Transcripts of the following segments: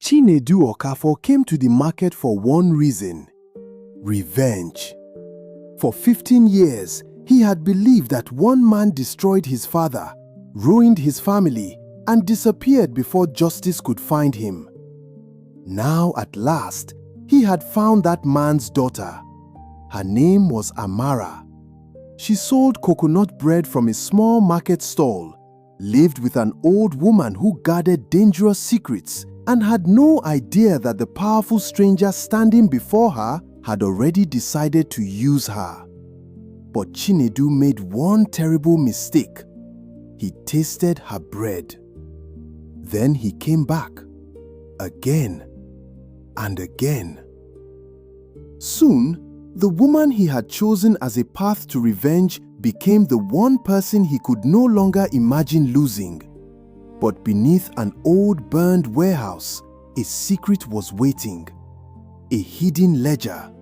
Chinedu Okafor came to the market for one reason: revenge. For 15 years, he had believed that one man destroyed his father, ruined his family, and disappeared before justice could find him. Now, at last, he had found that man's daughter. Her name was Amara. She sold coconut bread from a small market stall, lived with an old woman who guarded dangerous secrets, and had no idea that the powerful stranger standing before her had already decided to use her. But Chinedu made one terrible mistake. He tasted her bread. Then he came back, again and again. Soon, the woman he had chosen as a path to revenge became the one person he could no longer imagine losing. But beneath an old burned warehouse, a secret was waiting. A hidden ledger,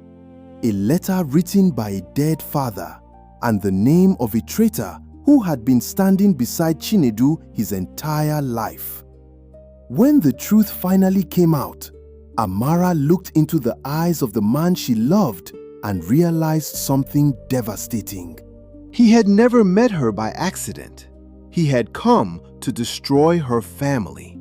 a letter written by a dead father, and the name of a traitor who had been standing beside Chinedu his entire life. When the truth finally came out, Amara looked into the eyes of the man she loved and realized something devastating. He had never met her by accident. He had come to destroy her family.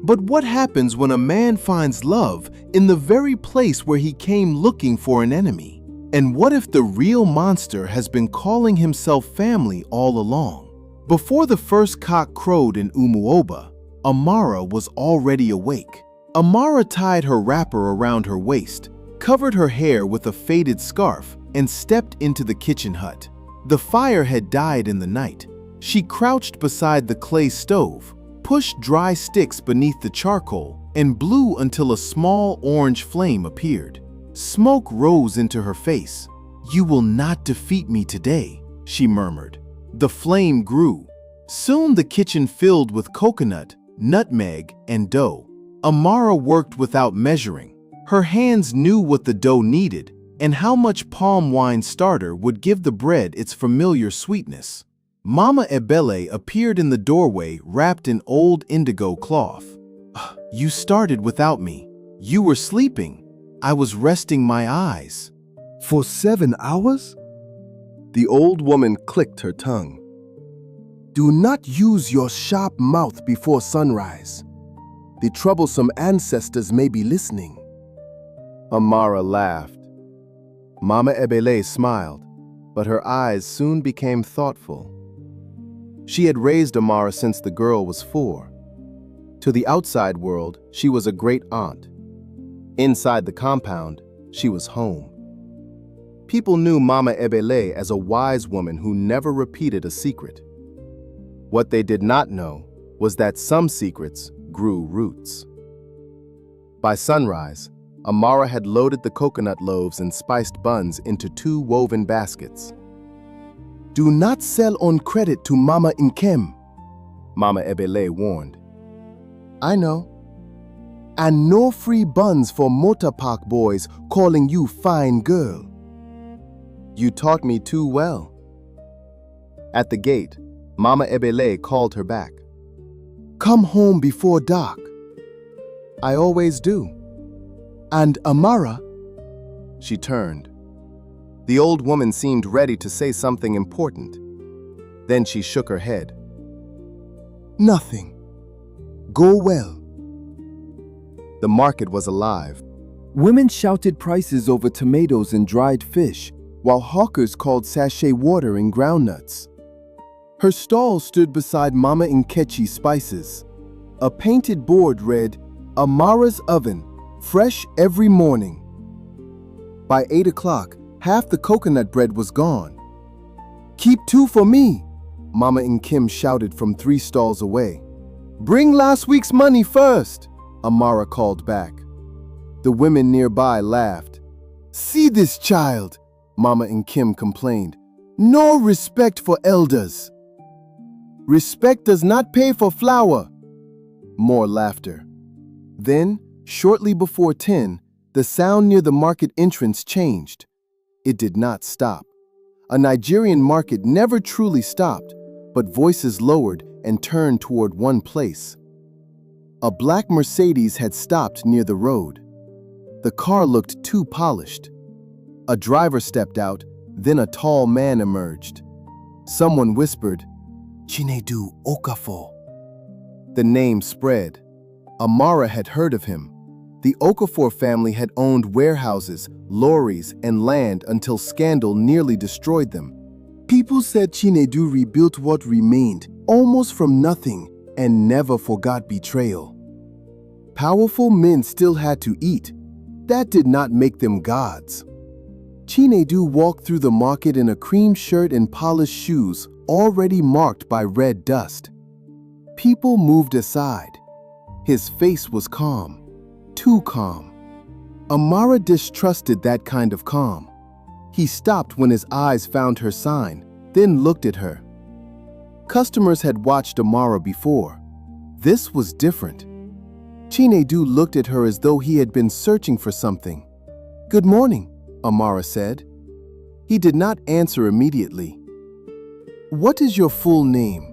But what happens when a man finds love in the very place where he came looking for an enemy? And what if the real monster has been calling himself family all along? Before the first cock crowed in Umuoba, Amara was already awake. Amara tied her wrapper around her waist, covered her hair with a faded scarf, and stepped into the kitchen hut. The fire had died in the night. She crouched beside the clay stove, pushed dry sticks beneath the charcoal, and blew until a small orange flame appeared. Smoke rose into her face. "You will not defeat me today," she murmured. The flame grew. Soon the kitchen filled with coconut, nutmeg, and dough. Amara worked without measuring. Her hands knew what the dough needed and how much palm wine starter would give the bread its familiar sweetness. Mama Ebele appeared in the doorway wrapped in old indigo cloth. "You started without me. You were sleeping. I was resting my eyes." "For 7 hours?" The old woman clicked her tongue. "Do not use your sharp mouth before sunrise. The troublesome ancestors may be listening." Amara laughed. Mama Ebele smiled, but her eyes soon became thoughtful. She had raised Amara since the girl was 4. To the outside world, she was a great aunt. Inside the compound, she was home. People knew Mama Ebele as a wise woman who never repeated a secret. What they did not know was that some secrets grew roots. By sunrise, Amara had loaded the coconut loaves and spiced buns into 2 woven baskets. "Do not sell on credit to Mama Nkem," Mama Ebele warned. "I know. And no free buns for motor park boys calling you fine girl." "You taught me too well." At the gate, Mama Ebele called her back. "Come home before dark." "I always do." "And Amara?" She turned. The old woman seemed ready to say something important. Then she shook her head. "Nothing. Go well." The market was alive. Women shouted prices over tomatoes and dried fish, while hawkers called sachet water and groundnuts. Her stall stood beside Mama Nkechi's spices. A painted board read, "Amara's Oven, fresh every morning." By 8 o'clock, half the coconut bread was gone. "Keep 2 for me," Mama Nkem shouted from 3 stalls away. "Bring last week's money first," Amara called back. The women nearby laughed. "See this child," Mama Nkem complained. "No respect for elders." "Respect does not pay for flour." More laughter. Then, shortly before 10, the sound near the market entrance changed. It did not stop. A Nigerian market never truly stopped, but voices lowered and turned toward one place. A black Mercedes had stopped near the road. The car looked too polished. A driver stepped out, then a tall man emerged. Someone whispered, "Chinedu Okafor." The name spread. Amara had heard of him. The Okafor family had owned warehouses, lorries, and land until scandal nearly destroyed them. People said Chinedu rebuilt what remained, almost from nothing, and never forgot betrayal. Powerful men still had to eat. That did not make them gods. Chinedu walked through the market in a cream shirt and polished shoes, already marked by red dust. People moved aside. His face was calm. Too calm. Amara distrusted that kind of calm. He stopped when his eyes found her sign, then looked at her. Customers had watched Amara before. This was different. Chinedu looked at her as though he had been searching for something. "Good morning," Amara said. He did not answer immediately. "What is your full name?"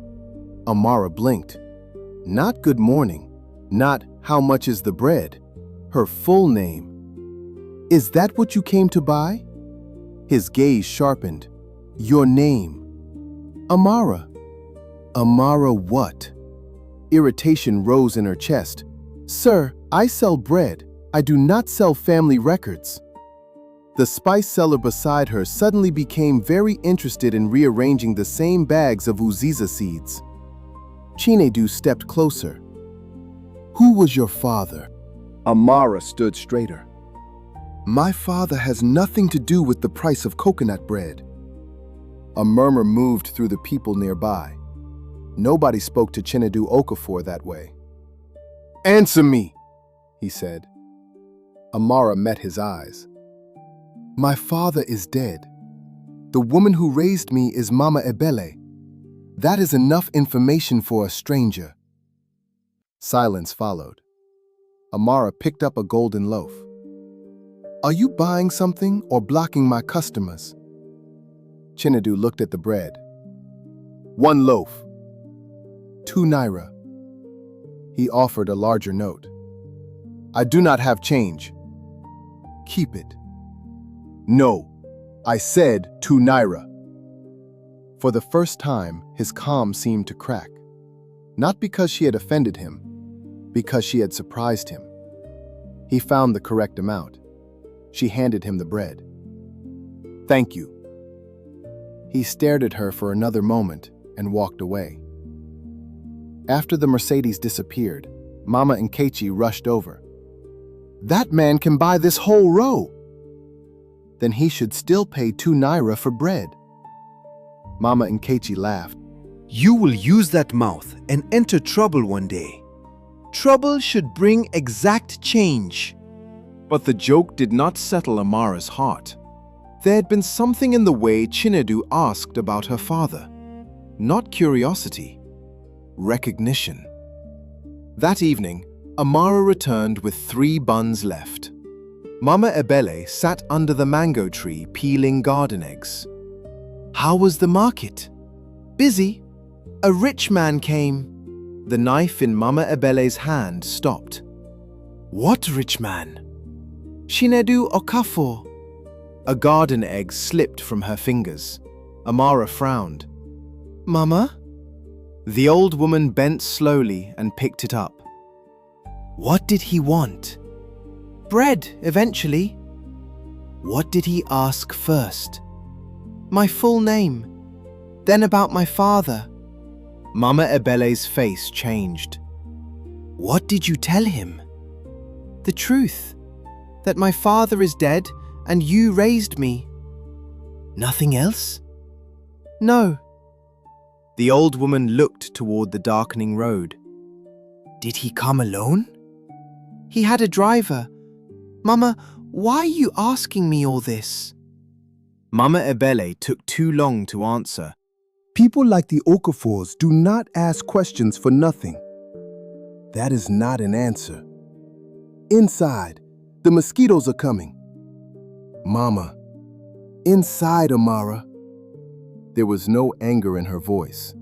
Amara blinked. Not good morning, not how much is the bread. Her full name. "Is that what you came to buy?" His gaze sharpened. "Your name." "Amara." "Amara what?" Irritation rose in her chest. "Sir, I sell bread. I do not sell family records." The spice seller beside her suddenly became very interested in rearranging the same bags of uziza seeds. Chinedu stepped closer. "Who was your father?" Amara stood straighter. "My father has nothing to do with the price of coconut bread." A murmur moved through the people nearby. Nobody spoke to Chinedu Okafor that way. "Answer me," he said. Amara met his eyes. "My father is dead. The woman who raised me is Mama Ebele. That is enough information for a stranger." Silence followed. Amara picked up a golden loaf. "Are you buying something or blocking my customers?" Chinedu looked at the bread. "1 loaf. 2 naira." He offered a larger note. "I do not have change." "Keep it." "No, I said 2 naira." For the first time, his calm seemed to crack. Not because she had offended him, because she had surprised him. He found the correct amount. She handed him the bread. "Thank you." He stared at her for another moment and walked away. After the Mercedes disappeared, Mama Nkechi rushed over. "That man can buy this whole row." "Then he should still pay 2 naira for bread." Mama Nkechi laughed. You will use that mouth and enter trouble one day. Trouble should bring exact change. But the joke did not settle Amara's heart. There had been something in the way Chinedu asked about her father. Not curiosity. Recognition. That evening, Amara returned with 3 buns left. Mama Ebele sat under the mango tree peeling garden eggs. How was the market? Busy. A rich man came. The knife in Mama Ebele's hand stopped. What rich man? Chinedu Okafor. A garden egg slipped from her fingers. Amara frowned. Mama? The old woman bent slowly and picked it up. What did he want? Bread, eventually. What did he ask first? My full name. Then about my father. Mama Ebele's face changed. What did you tell him? The truth. That my father is dead and you raised me. Nothing else? No. The old woman looked toward the darkening road. Did he come alone? He had a driver. Mama, why are you asking me all this? Mama Ebele took too long to answer. People like the Okafors do not ask questions for nothing. That is not an answer. Inside, the mosquitoes are coming. Mama. Inside, Amara. There was no anger in her voice.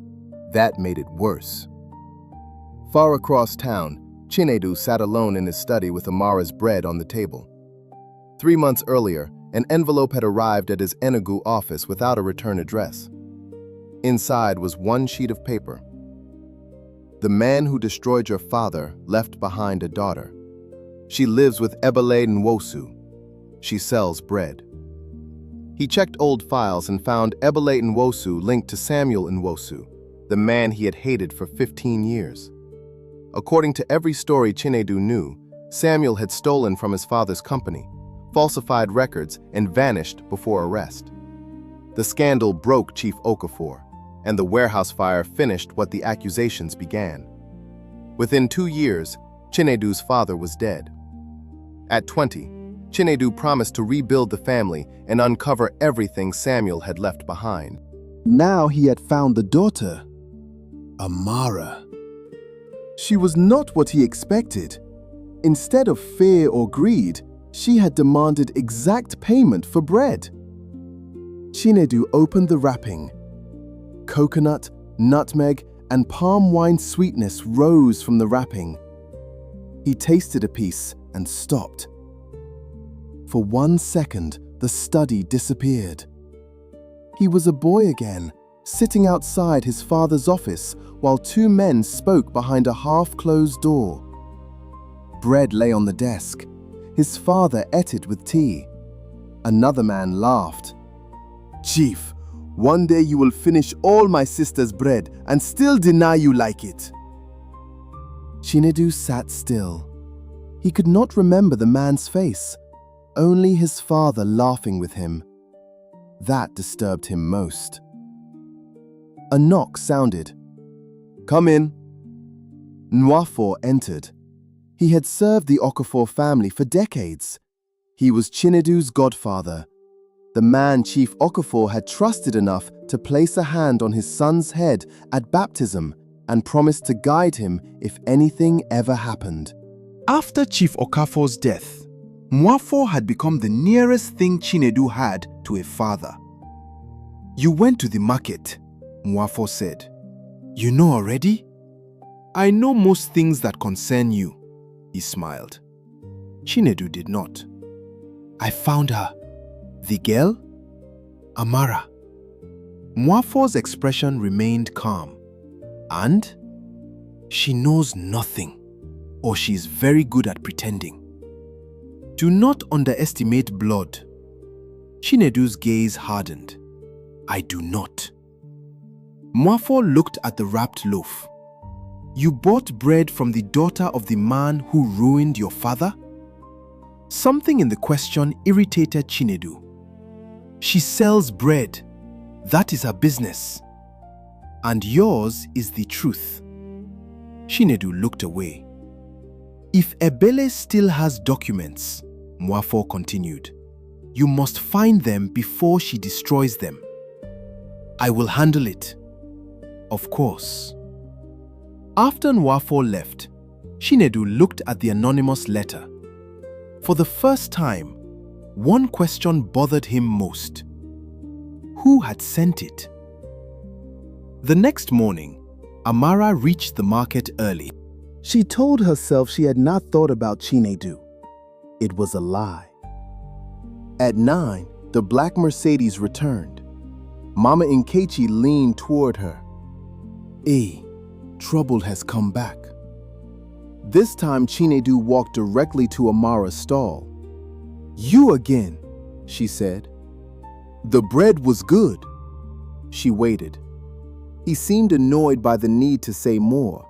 That made it worse. Far across town, Chinedu sat alone in his study with Amara's bread on the table. 3 months earlier, an envelope had arrived at his Enugu office without a return address. Inside was one sheet of paper. The man who destroyed your father left behind a daughter. She lives with Ebele Nwosu. She sells bread. He checked old files and found Ebele Nwosu linked to Samuel Nwosu, the man he had hated for 15 years. According to every story Chinedu knew, Samuel had stolen from his father's company, falsified records, and vanished before arrest. The scandal broke Chief Okafor, and the warehouse fire finished what the accusations began. Within 2 years, Chinedu's father was dead. At 20, Chinedu promised to rebuild the family and uncover everything Samuel had left behind. Now he had found the daughter, Amara. She was not what he expected. Instead of fear or greed, she had demanded exact payment for bread. Chinedu opened the wrapping. Coconut, nutmeg, and palm wine sweetness rose from the wrapping. He tasted a piece and stopped. For 1 second, the study disappeared. He was a boy again, sitting outside his father's office while 2 men spoke behind a half-closed door. Bread lay on the desk. His father ate it with tea. Another man laughed. "Chief, one day you will finish all my sister's bread and still deny you like it." Chinedu sat still. He could not remember the man's face, only his father laughing with him. That disturbed him most. A knock sounded. "Come in." Nwafor entered. He had served the Okafor family for decades. He was Chinedu's godfather, the man Chief Okafor had trusted enough to place a hand on his son's head at baptism and promised to guide him if anything ever happened. After Chief Okafor's death, Nwafor had become the nearest thing Chinedu had to a father. "You went to the market," Nwafor said. "You know already?" "I know most things that concern you," he smiled. Chinedu did not. "I found her." "The girl?" "Amara." Nwafor's expression remained calm. "And?" "She knows nothing, or she is very good at pretending." "Do not underestimate blood." Chinedu's gaze hardened. "I do not." Nwafor looked at the wrapped loaf. "You bought bread from the daughter of the man who ruined your father?" Something in the question irritated Chinedu. "She sells bread. That is her business. And yours is the truth." Chinedu looked away. "If Ebele still has documents," Nwafor continued, "you must find them before she destroys them." "I will handle it." "Of course." After Nwafor left, Chinedu looked at the anonymous letter. For the first time, one question bothered him most. Who had sent it? The next morning, Amara reached the market early. She told herself she had not thought about Chinedu. It was a lie. At 9, the black Mercedes returned. Mama Nkechi leaned toward her. Trouble has come back." This time Chinedu walked directly to Amara's stall. "You again," she said. "The bread was good." She waited. He seemed annoyed by the need to say more.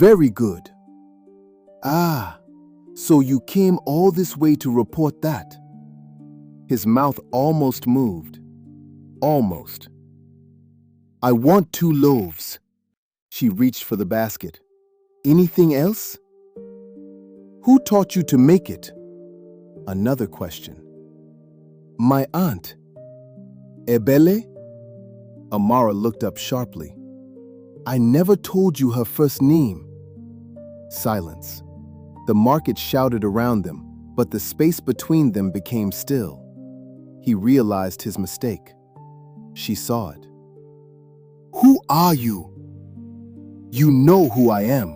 "Very good." "Ah, so you came all this way to report that?" His mouth almost moved. Almost. "I want 2 loaves." She reached for the basket. "Anything else?" "Who taught you to make it?" Another question. "My aunt." "Ebele?" Amara looked up sharply. "I never told you her first name." Silence. The market shouted around them, but the space between them became still. He realized his mistake. She saw it. "Who are you?" "You know who I am."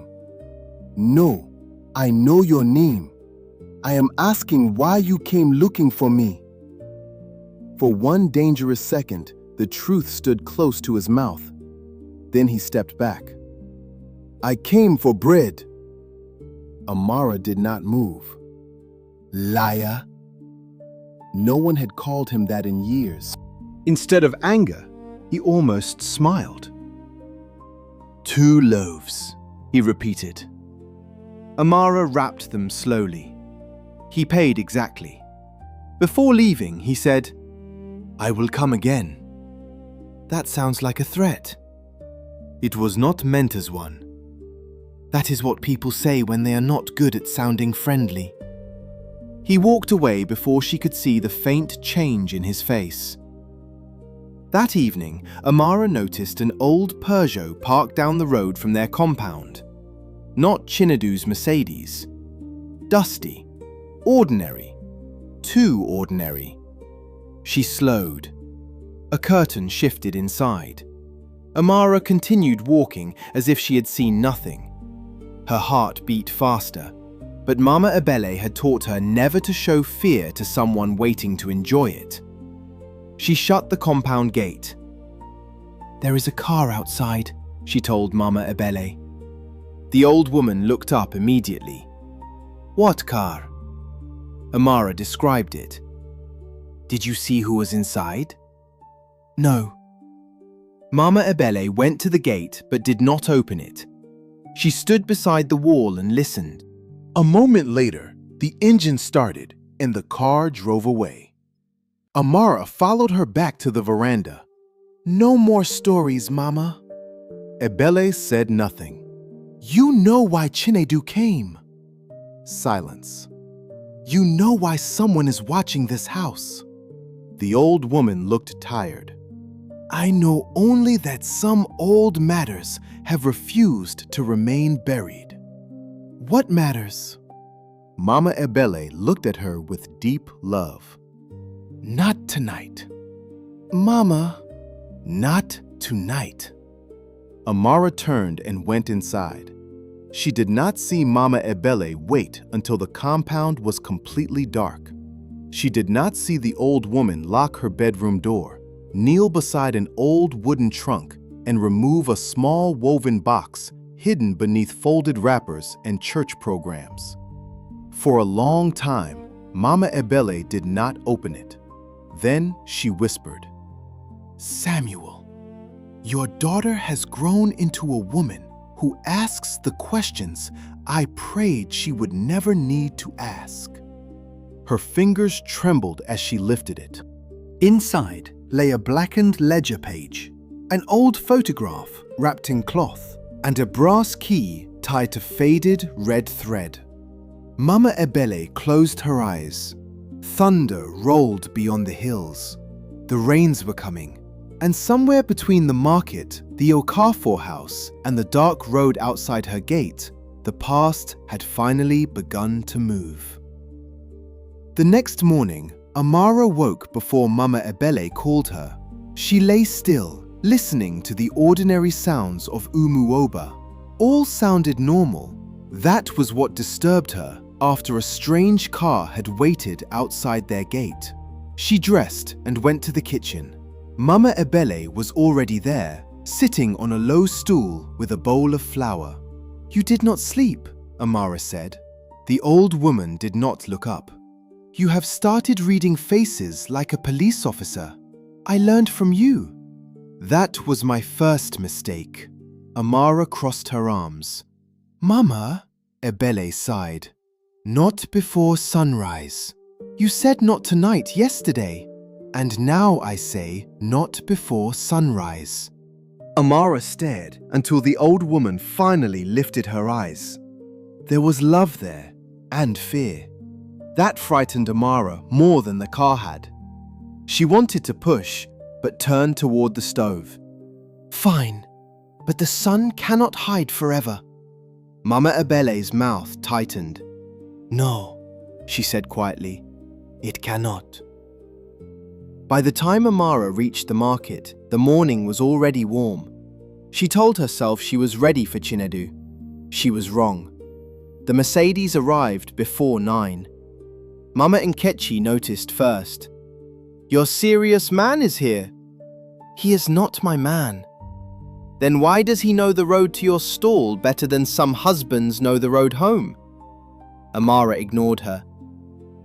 No, I know your name. I am asking why you came looking for me. For one dangerous second, the truth stood close to his mouth. Then he stepped back. I came for bread. Amara did not move. Liar. No one had called him that in years. Instead of anger, he almost smiled. 2 loaves, he repeated. Amara wrapped them slowly. He paid exactly. Before leaving, he said, I will come again. That sounds like a threat. It was not meant as one. That is what people say when they are not good at sounding friendly. He walked away before she could see the faint change in his face. That evening, Amara noticed an old Peugeot parked down the road from their compound. Not Chinedu's Mercedes. Dusty. Ordinary. Too ordinary. She slowed. A curtain shifted inside. Amara continued walking as if she had seen nothing. Her heart beat faster, but Mama Ebele had taught her never to show fear to someone waiting to enjoy it. She shut the compound gate. There is a car outside, she told Mama Ebele. The old woman looked up immediately. What car? Amara described it. Did you see who was inside? No. Mama Ebele went to the gate but did not open it. She stood beside the wall and listened. A moment later, the engine started and the car drove away. Amara followed her back to the veranda. No more stories, Mama. Ebele said nothing. You know why Chinedu came. Silence. You know why someone is watching this house. The old woman looked tired. I know only that some old matters have refused to remain buried. What matters? Mama Ebele looked at her with deep love. Not tonight. Mama, not tonight. Amara turned and went inside. She did not see Mama Ebele wait until the compound was completely dark. She did not see the old woman lock her bedroom door, kneel beside an old wooden trunk, and remove a small woven box hidden beneath folded wrappers and church programs. For a long time, Mama Ebele did not open it. Then she whispered, Samuel, your daughter has grown into a woman who asks the questions I prayed she would never need to ask. Her fingers trembled as she lifted it. Inside lay a blackened ledger page, an old photograph wrapped in cloth, and a brass key tied to faded red thread. Mama Ebele closed her eyes. Thunder rolled beyond the hills. The rains were coming, and somewhere between the market, the Okafor house, and the dark road outside her gate, the past had finally begun to move. The next morning, Amara woke before Mama Ebele called her. She lay still, listening to the ordinary sounds of Umuoba. All sounded normal. That was what disturbed her after a strange car had waited outside their gate. She dressed and went to the kitchen. Mama Ebele was already there, sitting on a low stool with a bowl of flour. You did not sleep, Amara said. The old woman did not look up. You have started reading faces like a police officer. I learned from you. That was my first mistake. Amara crossed her arms. Mama, Ebele sighed. Not before sunrise. You said not tonight yesterday, and now I say not before sunrise. Amara stared until the old woman finally lifted her eyes. There was love there, and fear. That frightened Amara more than the car had. She wanted to push, but turned toward the stove. Fine, but the sun cannot hide forever. Mama Ebele's mouth tightened. No, she said quietly, it cannot. By the time Amara reached the market, the morning was already warm. She told herself she was ready for Chinedu. She was wrong. The Mercedes arrived before 9. Mama Nkechi noticed first. "Your serious man is here." "He is not my man." "Then why does he know the road to your stall better than some husbands know the road home?" Amara ignored her.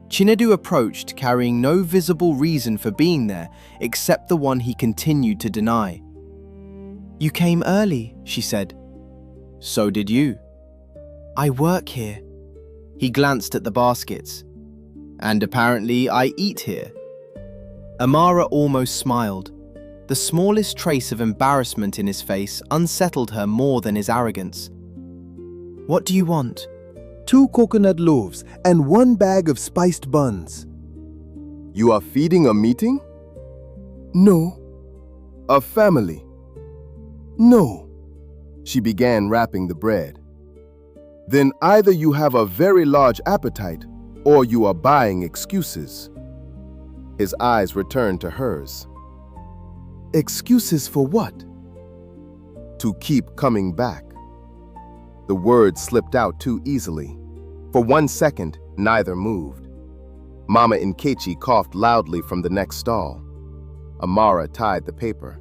Chinedu approached, carrying no visible reason for being there except the one he continued to deny. "You came early," she said. "So did you." "I work here." He glanced at the baskets. "And apparently I eat here." Amara almost smiled. The smallest trace of embarrassment in his face unsettled her more than his arrogance. "What do you want?" 2 coconut loaves and 1 bag of spiced buns. You are feeding a meeting? No, A family? no. She began wrapping the bread. Then either you have a very large appetite or you are buying excuses. His eyes returned to hers. Excuses for what? To keep coming back. The words slipped out too easily. For 1 second, neither moved. Mama Nkechi coughed loudly from the next stall. Amara tied the paper.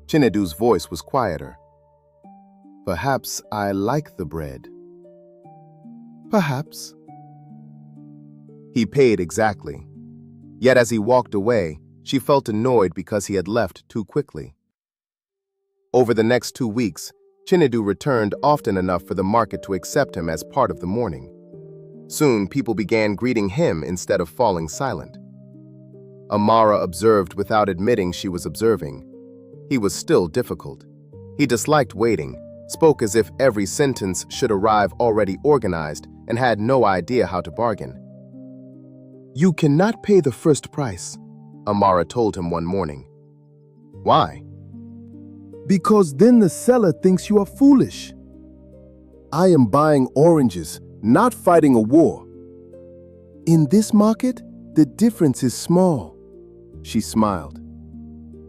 Chinedu's voice was quieter. Perhaps I like the bread. Perhaps. He paid exactly. Yet as he walked away, she felt annoyed because he had left too quickly. Over the next 2 weeks, Chinedu returned often enough for the market to accept him as part of the morning. Soon, people began greeting him instead of falling silent. Amara observed without admitting she was observing. He was still difficult. He disliked waiting, spoke as if every sentence should arrive already organized, and had no idea how to bargain. You cannot pay the first price, Amara told him one morning. Why? because then the seller thinks you are foolish. I am buying oranges, not fighting a war. In this market, the difference is small. She smiled.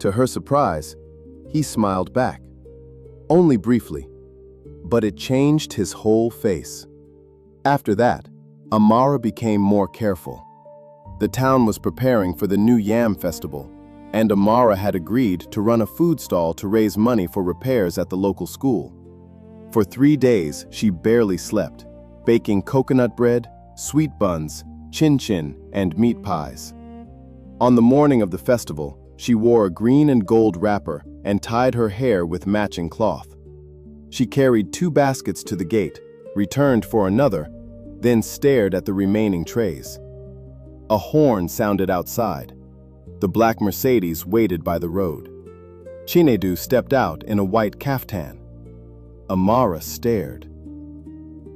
To her surprise, he smiled back. Only briefly, but it changed his whole face. After that, Amara became more careful. The town was preparing for the new Yam Festival, and Amara had agreed to run a food stall to raise money for repairs at the local school. For 3 days, she barely slept, baking coconut bread, sweet buns, chin-chin, and meat pies. On the morning of the festival, she wore a green and gold wrapper and tied her hair with matching cloth. She carried 2 baskets to the gate, returned for another, then stared at the remaining trays. A horn sounded outside. The black Mercedes waited by the road. Chinedu stepped out in a white kaftan. Amara stared.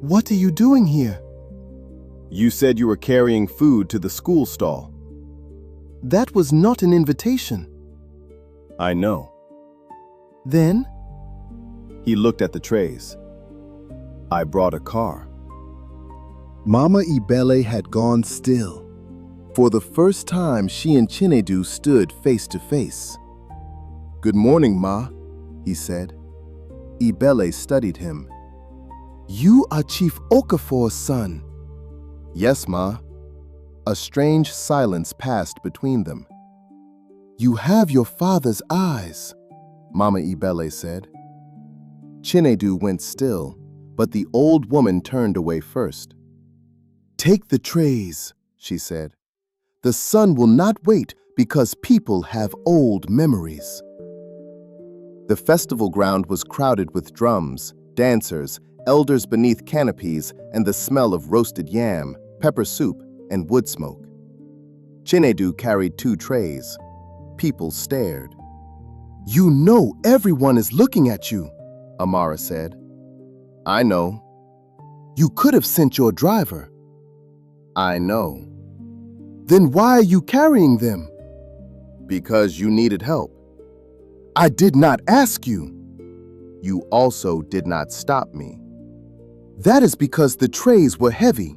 What are you doing here? You said you were carrying food to the school stall. That was not an invitation. I know. Then? He looked at the trays. I brought a car. Mama Ibele had gone still. For the first time, she and Chinedu stood face to face. Good morning, Ma, he said. Ibele studied him. You are Chief Okafor's son. Yes, Ma. A strange silence passed between them. You have your father's eyes, Mama Ibele said. Chinedu went still, but the old woman turned away first. Take the trays, she said. The sun will not wait because people have old memories. The festival ground was crowded with drums, dancers, elders beneath canopies, and the smell of roasted yam, pepper soup, and wood smoke. Chinedu carried 2 trays. People stared. You know everyone is looking at you, Amara said. I know. You could have sent your driver. I know. Then why are you carrying them? Because you needed help. I did not ask you. You also did not stop me. That is because the trays were heavy.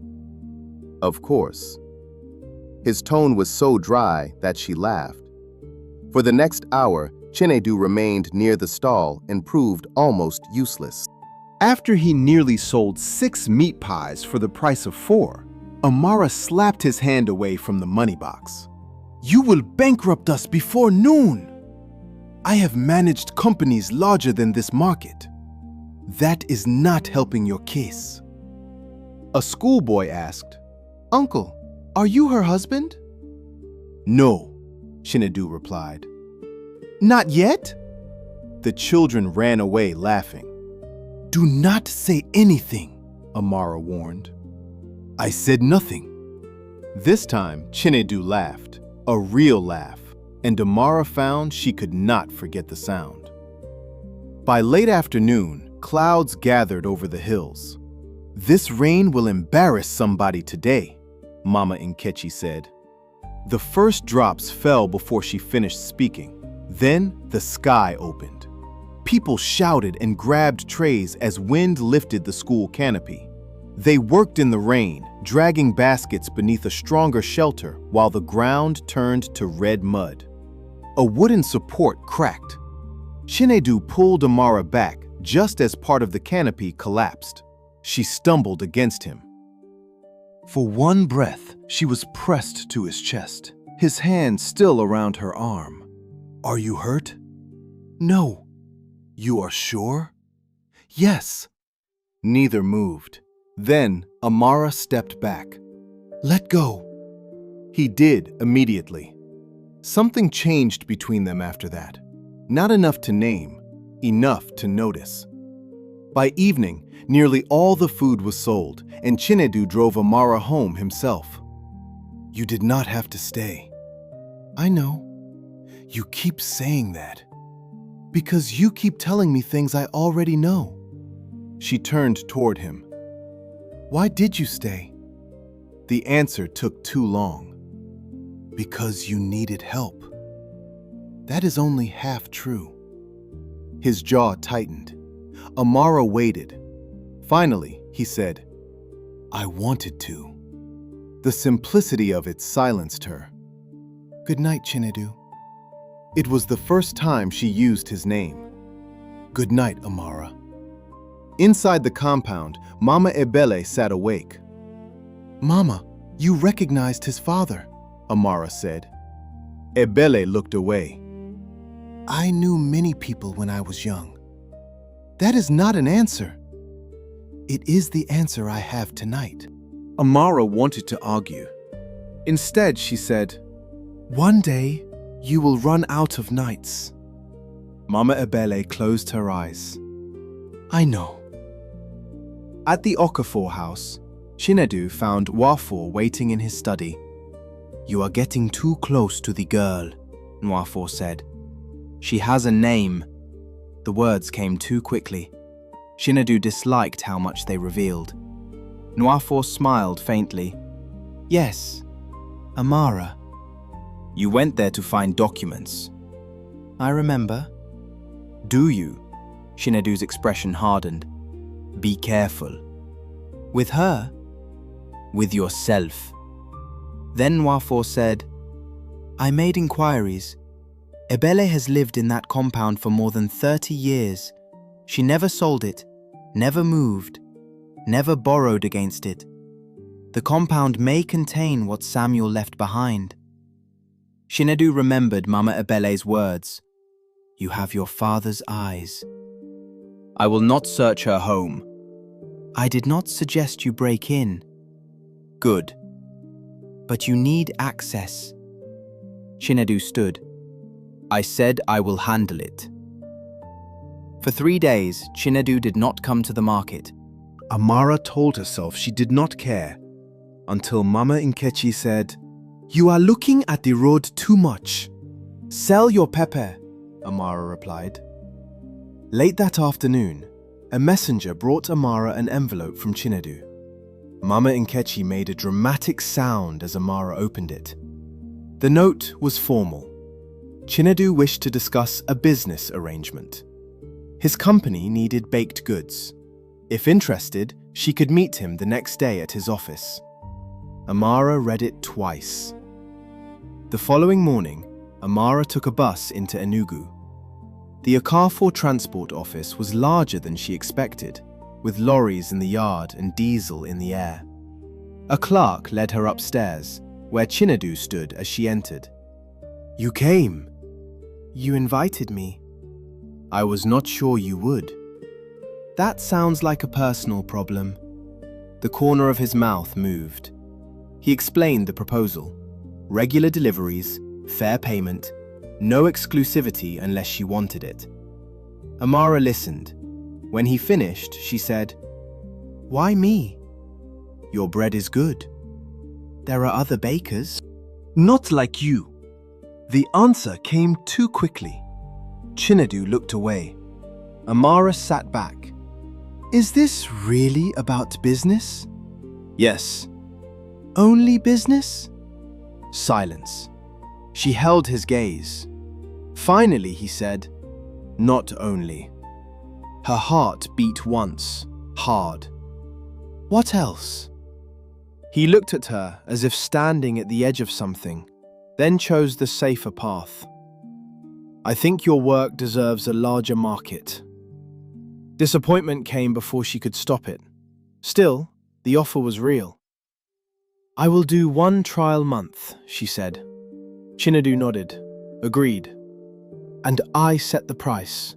Of course. His tone was so dry that she laughed. For the next hour, Chinedu remained near the stall and proved almost useless. After he nearly sold 6 meat pies for the price of 4, Amara slapped his hand away from the money box. "You will bankrupt us before noon. I have managed companies larger than this market. That is not helping your case." A schoolboy asked, Uncle, are you her husband? "No," Chinedu replied. Not yet? The children ran away laughing. Do not say anything, Amara warned. "I said nothing." This time, Chinedu laughed, a real laugh, and Amara found she could not forget the sound. By late afternoon, clouds gathered over the hills. "This rain will embarrass somebody today," Mama Nkechi said. The first drops fell before she finished speaking. Then the sky opened. People shouted and grabbed trays as wind lifted the school canopy. They worked in the rain, dragging baskets beneath a stronger shelter while the ground turned to red mud. A wooden support cracked. Chinedu pulled Amara back just as part of the canopy collapsed. She stumbled against him. For one breath, she was pressed to his chest, his hand still around her arm. "Are you hurt?" "No." "You are sure?" "Yes." Neither moved. Then Amara stepped back. "Let go." He did immediately. Something changed between them after that. Not enough to name, enough to notice. By evening, nearly all the food was sold, and Chinedu drove Amara home himself. "You did not have to stay." I know. "You keep saying that." "Because you keep telling me things I already know." She turned toward him. "Why did you stay?" The answer took too long. "Because you needed help." That is only half true. His jaw tightened. Amara waited. Finally, he said, "I wanted to." The simplicity of it silenced her. "Good night, Chinedu." It was the first time she used his name. "Good night, Amara." Inside the compound, Mama Ebele sat awake. "Mama, you recognized his father," Amara said. Ebele looked away. "I knew many people when I was young." "That is not an answer." "It is the answer I have tonight." Amara wanted to argue. Instead, she said, "One day, you will run out of nights." Mama Ebele closed her eyes. "I know." At the Okafor house, Chinedu found Nwafor waiting in his study. You are getting too close to the girl, Nwafor said. She has a name. The words came too quickly. Chinedu disliked how much they revealed. Nwafor smiled faintly. Yes, Amara. You went there to find documents. I remember. Do you? Chinedu's expression hardened. Be careful. With her? With yourself. Then Nwafor said, I made inquiries. Ebele has lived in that compound for more than 30 years. She never sold it, never moved, never borrowed against it. The compound may contain what Samuel left behind. Chinedu remembered Mama Ebele's words. You have your father's eyes. I will not search her home. I did not suggest you break in. Good. But you need access. Chinedu stood. I said I will handle it. For 3 days, Chinedu did not come to the market. Amara told herself she did not care, until Mama Nkechi said, You are looking at the road too much. Sell your pepper, Amara replied. Late that afternoon, a messenger brought Amara an envelope from Chinedu. Mama Nkechi made a dramatic sound as Amara opened it. The note was formal. Chinedu wished to discuss a business arrangement. His company needed baked goods. If interested, she could meet him the next day at his office. Amara read it twice. The following morning, Amara took a bus into Enugu. The Okafor transport office was larger than she expected. with lorries in the yard and diesel in the air. A clerk led her upstairs, where Chinedu stood as she entered. "You came. You invited me. I was not sure you would." That sounds like a personal problem. The corner of his mouth moved. He explained the proposal. Regular deliveries, fair payment, no exclusivity unless she wanted it. Amara listened. When he finished, she said, "Why me? Your bread is good. There are other bakers." Not like you. The answer came too quickly. Chinedu looked away. Amara sat back. Is this really about business? Yes. Only business? Silence. She held his gaze. Finally, he said, "Not only." Her heart beat once, hard. "What else?" He looked at her as if standing at the edge of something, then chose the safer path. "I think your work deserves a larger market." Disappointment came before she could stop it. Still, the offer was real. "I will do 1 trial month," she said. Chinedu nodded, agreed. "And I set the price."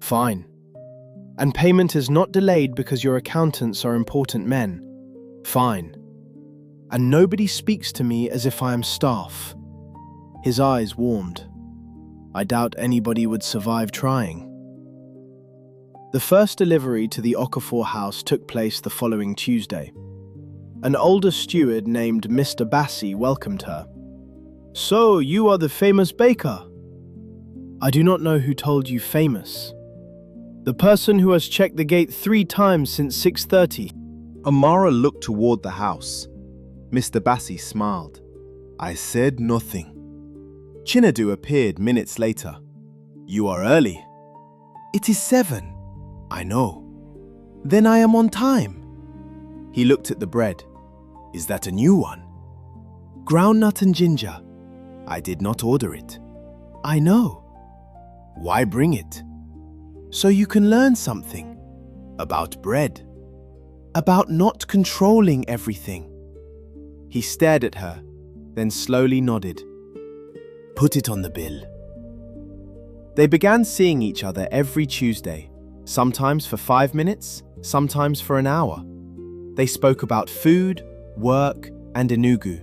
"Fine. And payment is not delayed because your accountants are important men." "Fine. And nobody speaks to me as if I am staff." His eyes warmed. "I doubt anybody would survive trying." The first delivery to the Okafor house took place the following Tuesday. An older steward named Mr. Bassi welcomed her. "So, you are the famous baker?" "I do not know who told you famous." "The person who has checked the gate 3 times since 6:30. Amara looked toward the house. Mr. Bassi smiled. I said nothing. Chinedu appeared minutes later. "You are early." "It is 7. "I know." "Then I am on time." He looked at the bread. "Is that a new one?" "Groundnut and ginger." "I did not order it." "I know." "Why bring it?" "So you can learn something." "About bread?" "About not controlling everything." He stared at her, then slowly nodded. "Put it on the bill." They began seeing each other every Tuesday, sometimes for 5 minutes, sometimes for an hour. They spoke about food, work, and Enugu.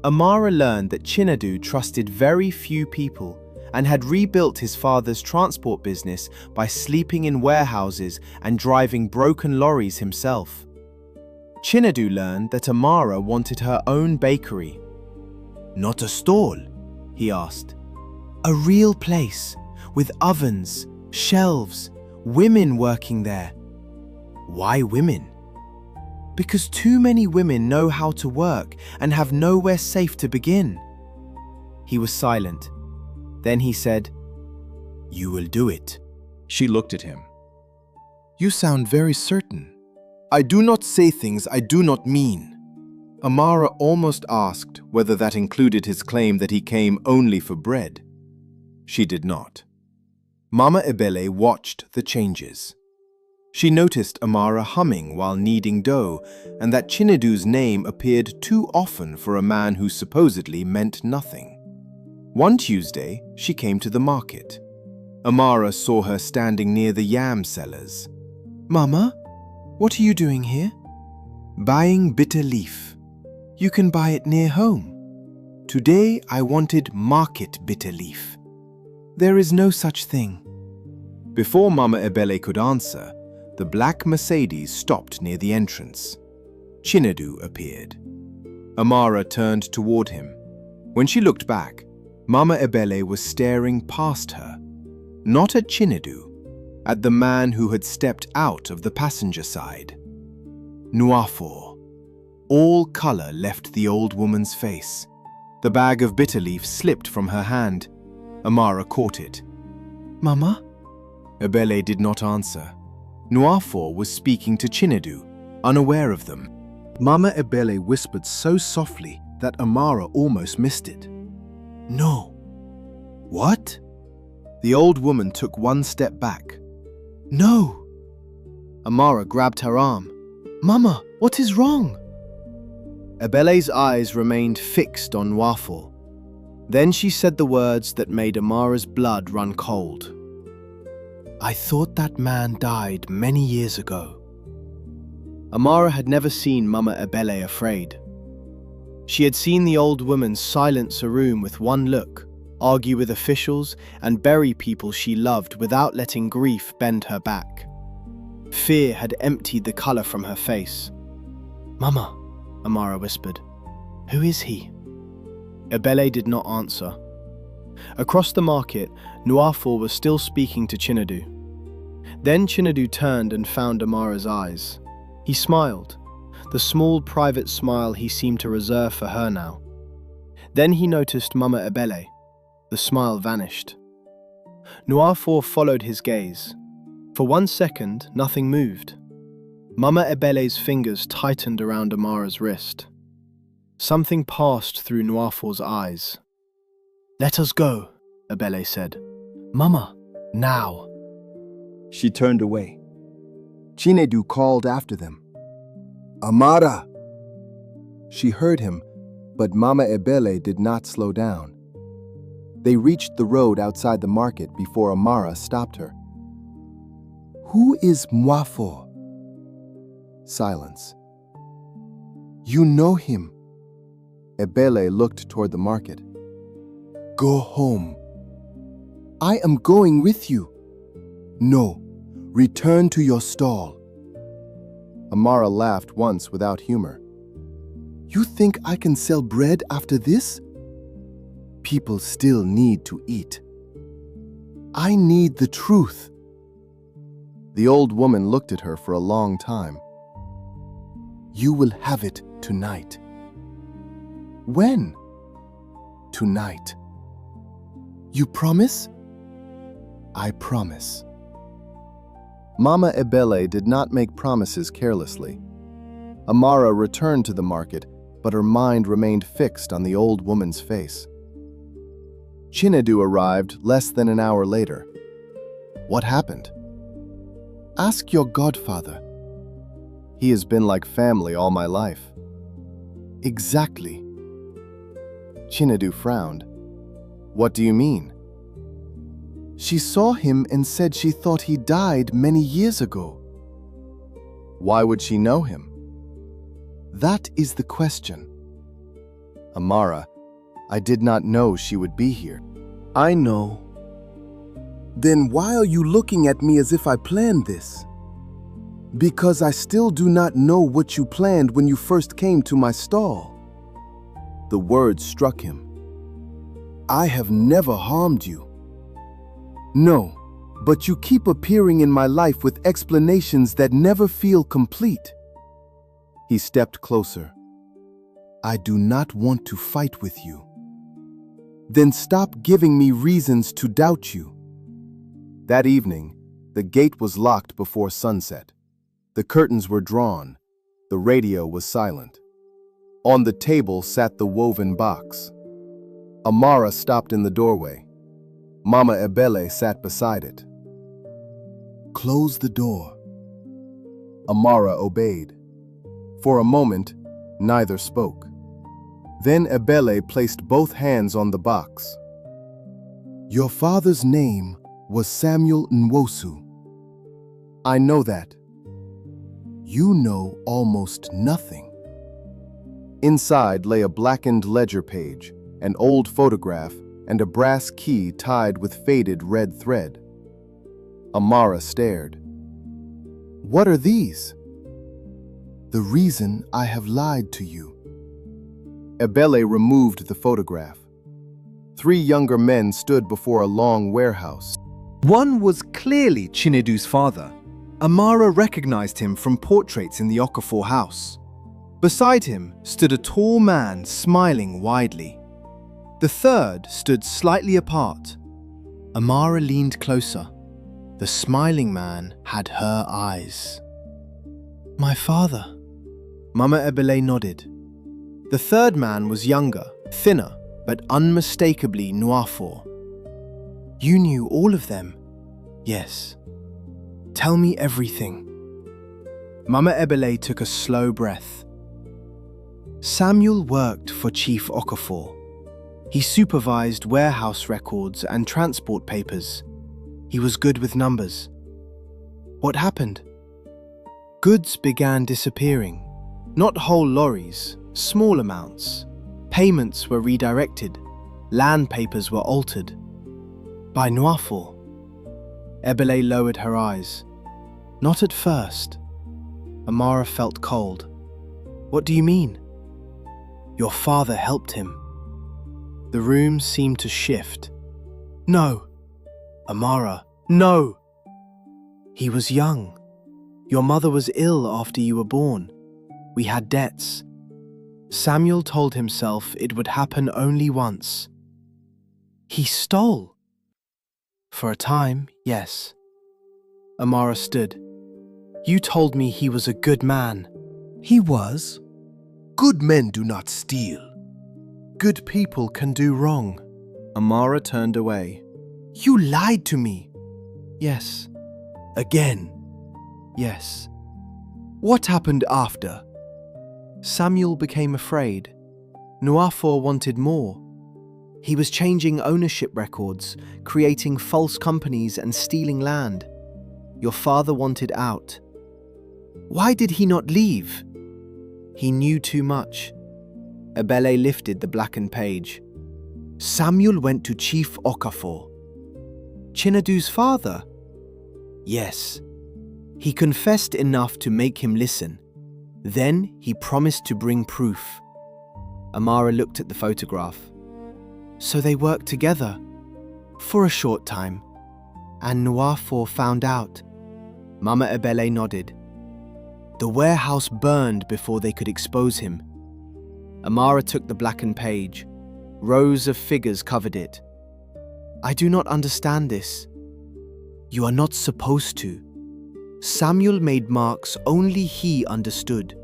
Amara learned that Chinedu trusted very few people and had rebuilt his father's transport business by sleeping in warehouses and driving broken lorries himself. Chinedu learned that Amara wanted her own bakery. "Not a stall?" he asked. "A real place, with ovens, shelves, women working there." "Why women?" "Because too many women know how to work and have nowhere safe to begin." He was silent. Then he said, "You will do it." She looked at him. "You sound very certain." "I do not say things I do not mean." Amara almost asked whether that included his claim that he came only for bread. She did not. Mama Ebele watched the changes. She noticed Amara humming while kneading dough, and that Chinedu's name appeared too often for a man who supposedly meant nothing. One Tuesday, she came to the market. Amara saw her standing near the yam sellers. "Mama, what are you doing here?" "Buying bitter leaf. You can buy it near home." "Today I wanted market bitter leaf." "There is no such thing." Before Mama Ebele could answer, the black Mercedes stopped near the entrance. Chinedu appeared. Amara turned toward him. When she looked back, Mama Ebele was staring past her, not at Chinedu, at the man who had stepped out of the passenger side. Nuafor. All color left the old woman's face. The bag of bitter leaf slipped from her hand. Amara caught it. "Mama?" Ebele did not answer. Nuafor was speaking to Chinedu, unaware of them. Mama Ebele whispered so softly that Amara almost missed it. "No." "What?" The old woman took one step back. "No." Amara grabbed her arm. "Mama, what is wrong?" Ebele's eyes remained fixed on Nwafo. Then she said the words that made Amara's blood run cold. "I thought that man died many years ago." Amara had never seen Mama Ebele afraid. She had seen the old woman silence a room with one look, argue with officials, and bury people she loved without letting grief bend her back. Fear had emptied the color from her face. "Mama," Amara whispered, "who is he?" Ebele did not answer. Across the market, Nwafo was still speaking to Chinedu. Then Chinedu turned and found Amara's eyes. He smiled, the small private smile he seemed to reserve for her now. Then he noticed Mama Ebele. The smile vanished. Nwafo followed his gaze. For 1 second, nothing moved. Mama Ebele's fingers tightened around Amara's wrist. Something passed through Nwafo's eyes. "Let us go," Ebele said. "Mama, now." She turned away. Chinedu called after them. "Amara!" She heard him, but Mama Ebele did not slow down. They reached the road outside the market before Amara stopped her. "Who is Nwafo?" Silence. "You know him." Ebele looked toward the market. "Go home." "I am going with you." "No, return to your stall." Amara laughed once without humor. "You think I can sell bread after this? People still need to eat. I need the truth." The old woman looked at her for a long time. "You will have it tonight." "When?" "Tonight." "You promise?" "I promise." Mama Ebele did not make promises carelessly. Amara returned to the market, but her mind remained fixed on the old woman's face. Chinedu arrived less than an hour later. What happened? "Ask your godfather." "He has been like family all my life." "Exactly." Chinedu frowned. "What do you mean?" "She saw him and said she thought he died many years ago." "Why would she know him?" "That is the question." "Amara, I did not know she would be here." "I know." "Then why are you looking at me as if I planned this?" "Because I still do not know what you planned when you first came to my stall." The words struck him. "I have never harmed you." "No, but you keep appearing in my life with explanations that never feel complete." He stepped closer. "I do not want to fight with you." "Then stop giving me reasons to doubt you." That evening, the gate was locked before sunset. The curtains were drawn. The radio was silent. On the table sat the woven box. Amara stopped in the doorway. Mama Ebele sat beside it. "Close the door." Amara obeyed. For a moment, neither spoke. Then Ebele placed both hands on the box. "Your father's name was Samuel Nwosu." "I know that." "You know almost nothing." Inside lay a blackened ledger page, an old photograph, and a brass key tied with faded red thread. Amara stared. "What are these?" "The reason I have lied to you." Ebele removed the photograph. 3 younger men stood before a long warehouse. One was clearly Chinedu's father. Amara recognized him from portraits in the Okafor house. Beside him stood a tall man smiling widely. The third stood slightly apart. Amara leaned closer. The smiling man had her eyes. "My father." Mama Ebele nodded. The third man was younger, thinner, but unmistakably Nwafo. "You knew all of them?" "Yes." "Tell me everything." Mama Ebele took a slow breath. Samuel worked for Chief Okafor. He supervised warehouse records and transport papers. He was good with numbers. What happened? Goods began disappearing. Not whole lorries, small amounts. Payments were redirected. Land papers were altered. By Nwafor. Ebele lowered her eyes. Not at first. Amara felt cold. What do you mean? Your father helped him. The room seemed to shift. No. Amara, no. He was young. Your mother was ill after you were born. We had debts. Samuel told himself it would happen only once. He stole. For a time, yes. Amara stood. You told me he was a good man. He was. Good men do not steal. Good people can do wrong. Amara turned away. You lied to me. Yes. Again. Yes. What happened after? Samuel became afraid. Nwafor wanted more. He was changing ownership records, creating false companies and stealing land. Your father wanted out. Why did he not leave? He knew too much. Ebele lifted the blackened page. Samuel went to Chief Okafor. Chinedu's father? Yes. He confessed enough to make him listen. Then he promised to bring proof. Amara looked at the photograph. So they worked together. For a short time. And Nwafor found out. Mama Ebele nodded. The warehouse burned before they could expose him. Amara took the blackened page. Rows of figures covered it. I do not understand this. You are not supposed to. Samuel made marks only he understood.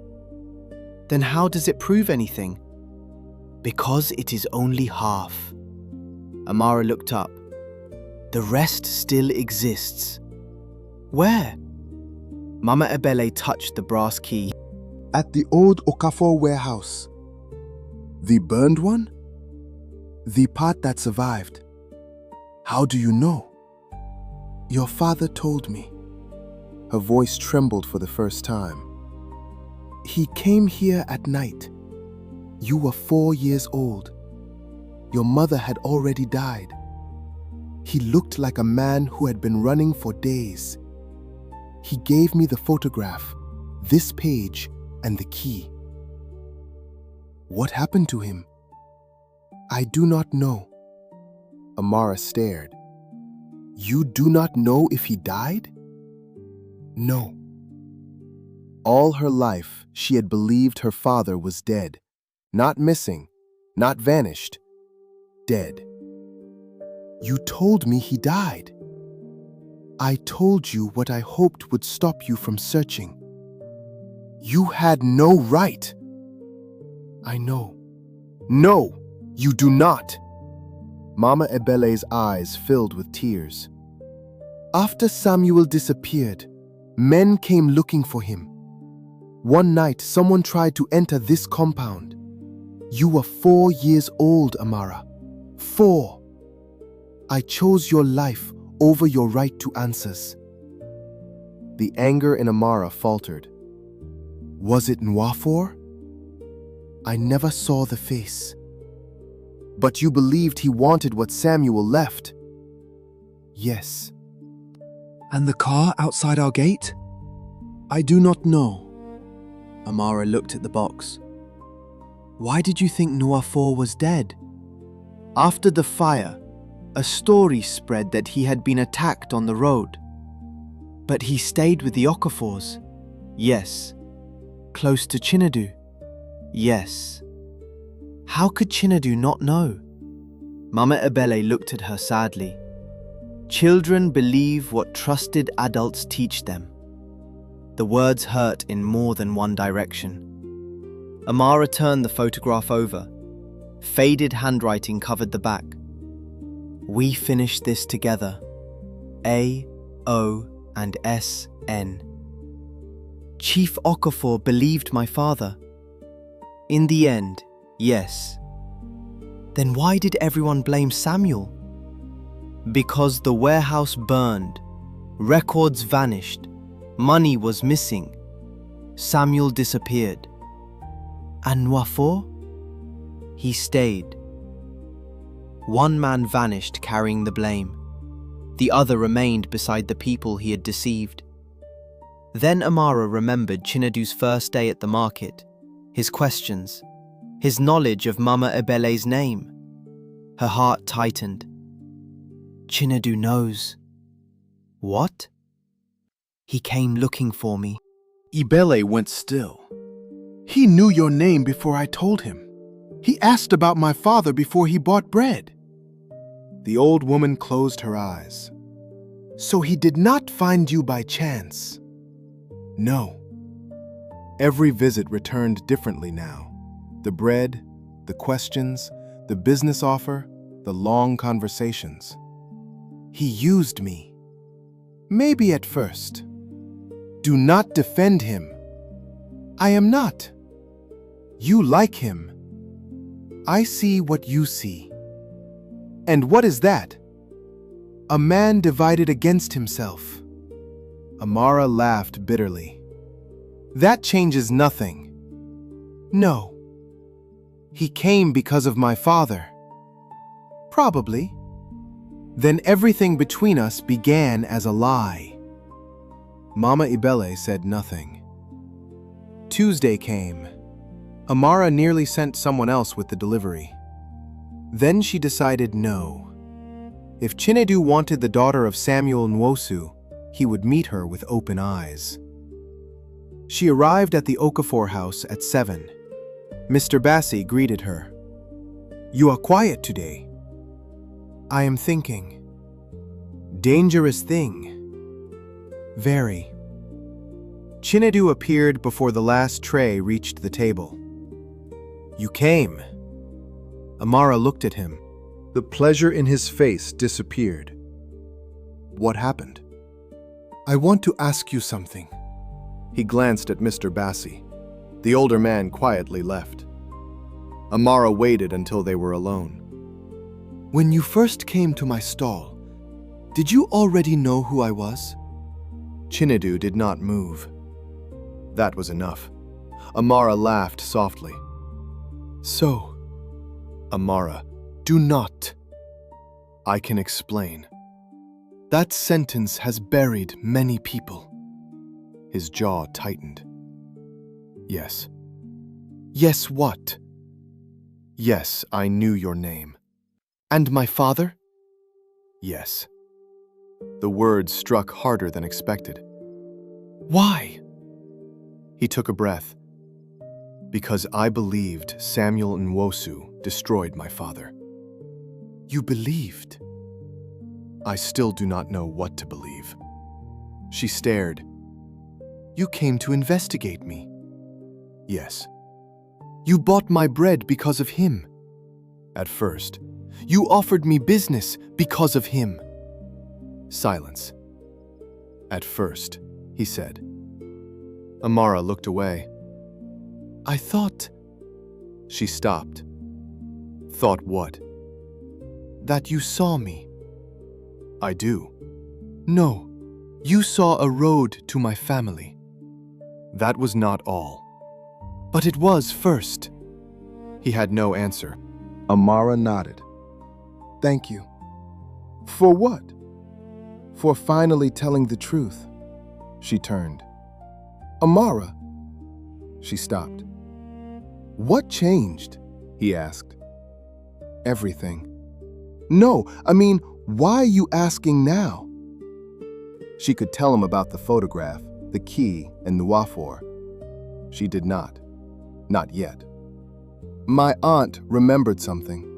Then how does it prove anything? Because it is only half. Amara looked up. The rest still exists. Where? Mama Ebele touched the brass key. At the old Okafor warehouse. The burned one? The part that survived. How do you know? Your father told me. Her voice trembled for the first time. He came here at night. You were 4 years old. Your mother had already died. He looked like a man who had been running for days. He gave me the photograph, this page, and the key. What happened to him? I do not know. Amara stared. You do not know if he died? No. All her life, she had believed her father was dead. Not missing, not vanished. Dead. You told me he died. I told you what I hoped would stop you from searching. You had no right. I know. No, you do not. Mama Ebele's eyes filled with tears. After Samuel disappeared, men came looking for him. One night, someone tried to enter this compound. You were 4 years old, Amara. 4. I chose your life over your right to answers. The anger in Amara faltered. Was it Nwafor? I never saw the face. But you believed he wanted what Samuel left. Yes. And the car outside our gate? I do not know. Amara looked at the box. Why did you think Nwafor was dead? After the fire, a story spread that he had been attacked on the road. But he stayed with the Okafors. Yes. Close to Chinedu. Yes. How could Chinedu not know? Mama Ebele looked at her sadly. Children believe what trusted adults teach them. The words hurt in more than one direction. Amara turned the photograph over. Faded handwriting covered the back. We finished this together. A, O, and S, N. Chief Okafor believed my father. In the end, yes. Then why did everyone blame Samuel? Because the warehouse burned, records vanished, money was missing, Samuel disappeared. And Nwafor? He stayed. One man vanished carrying the blame. The other remained beside the people he had deceived. Then Amara remembered Chinedu's first day at the market, his questions, his knowledge of Mama Ebele's name. Her heart tightened. Chinedu knows. What? He came looking for me. Ibele went still. He knew your name before I told him. He asked about my father before he bought bread. The old woman closed her eyes. So he did not find you by chance. No. Every visit returned differently now. The bread, the questions, the business offer, the long conversations. He used me. Maybe at first. Do not defend him. I am not. You like him. I see what you see. And what is that? A man divided against himself. Amara laughed bitterly. That changes nothing. No. He came because of my father. Probably. Then everything between us began as a lie. Mama Ibele said nothing. Tuesday came. Amara nearly sent someone else with the delivery. Then she decided no. If Chinedu wanted the daughter of Samuel Nwosu, he would meet her with open eyes. She arrived at the Okafor house at 7. Mr. Bassi greeted her. You are quiet today. I am thinking. Dangerous thing. Very. Chinedu appeared before the last tray reached the table. You came. Amara looked at him. The pleasure in his face disappeared. What happened? I want to ask you something. He glanced at Mr. Bassi. The older man quietly left. Amara waited until they were alone. When you first came to my stall, did you already know who I was? Chinedu did not move. That was enough. Amara laughed softly. So, Amara, do not. I can explain. That sentence has buried many people. His jaw tightened. Yes. Yes, what? Yes, I knew your name. And my father? Yes. The words struck harder than expected. Why? He took a breath. Because I believed Samuel Nwosu destroyed my father. You believed? I still do not know what to believe. She stared. You came to investigate me. Yes. You bought my bread because of him. At first. You offered me business because of him. Silence. At first, he said. Amara looked away. I thought... She stopped. Thought what? That you saw me. I do. No, you saw a road to my family. That was not all. But it was first. He had no answer. Amara nodded. Thank you. For what? For finally telling the truth. She turned. Amara. She stopped. What changed? He asked. Everything. No, I mean, why are you asking now? She could tell him about the photograph, the key, and Nwafor. She did not. Not yet. My aunt remembered something.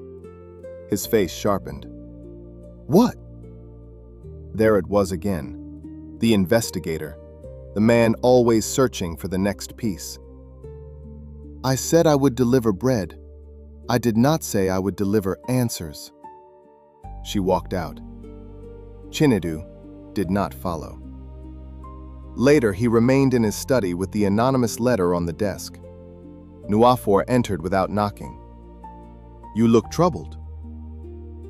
His face sharpened. What? There it was again. The investigator. The man always searching for the next piece. I said I would deliver bread. I did not say I would deliver answers. She walked out. Chinedu did not follow. Later, he remained in his study with the anonymous letter on the desk. Nwafor entered without knocking. "You look troubled.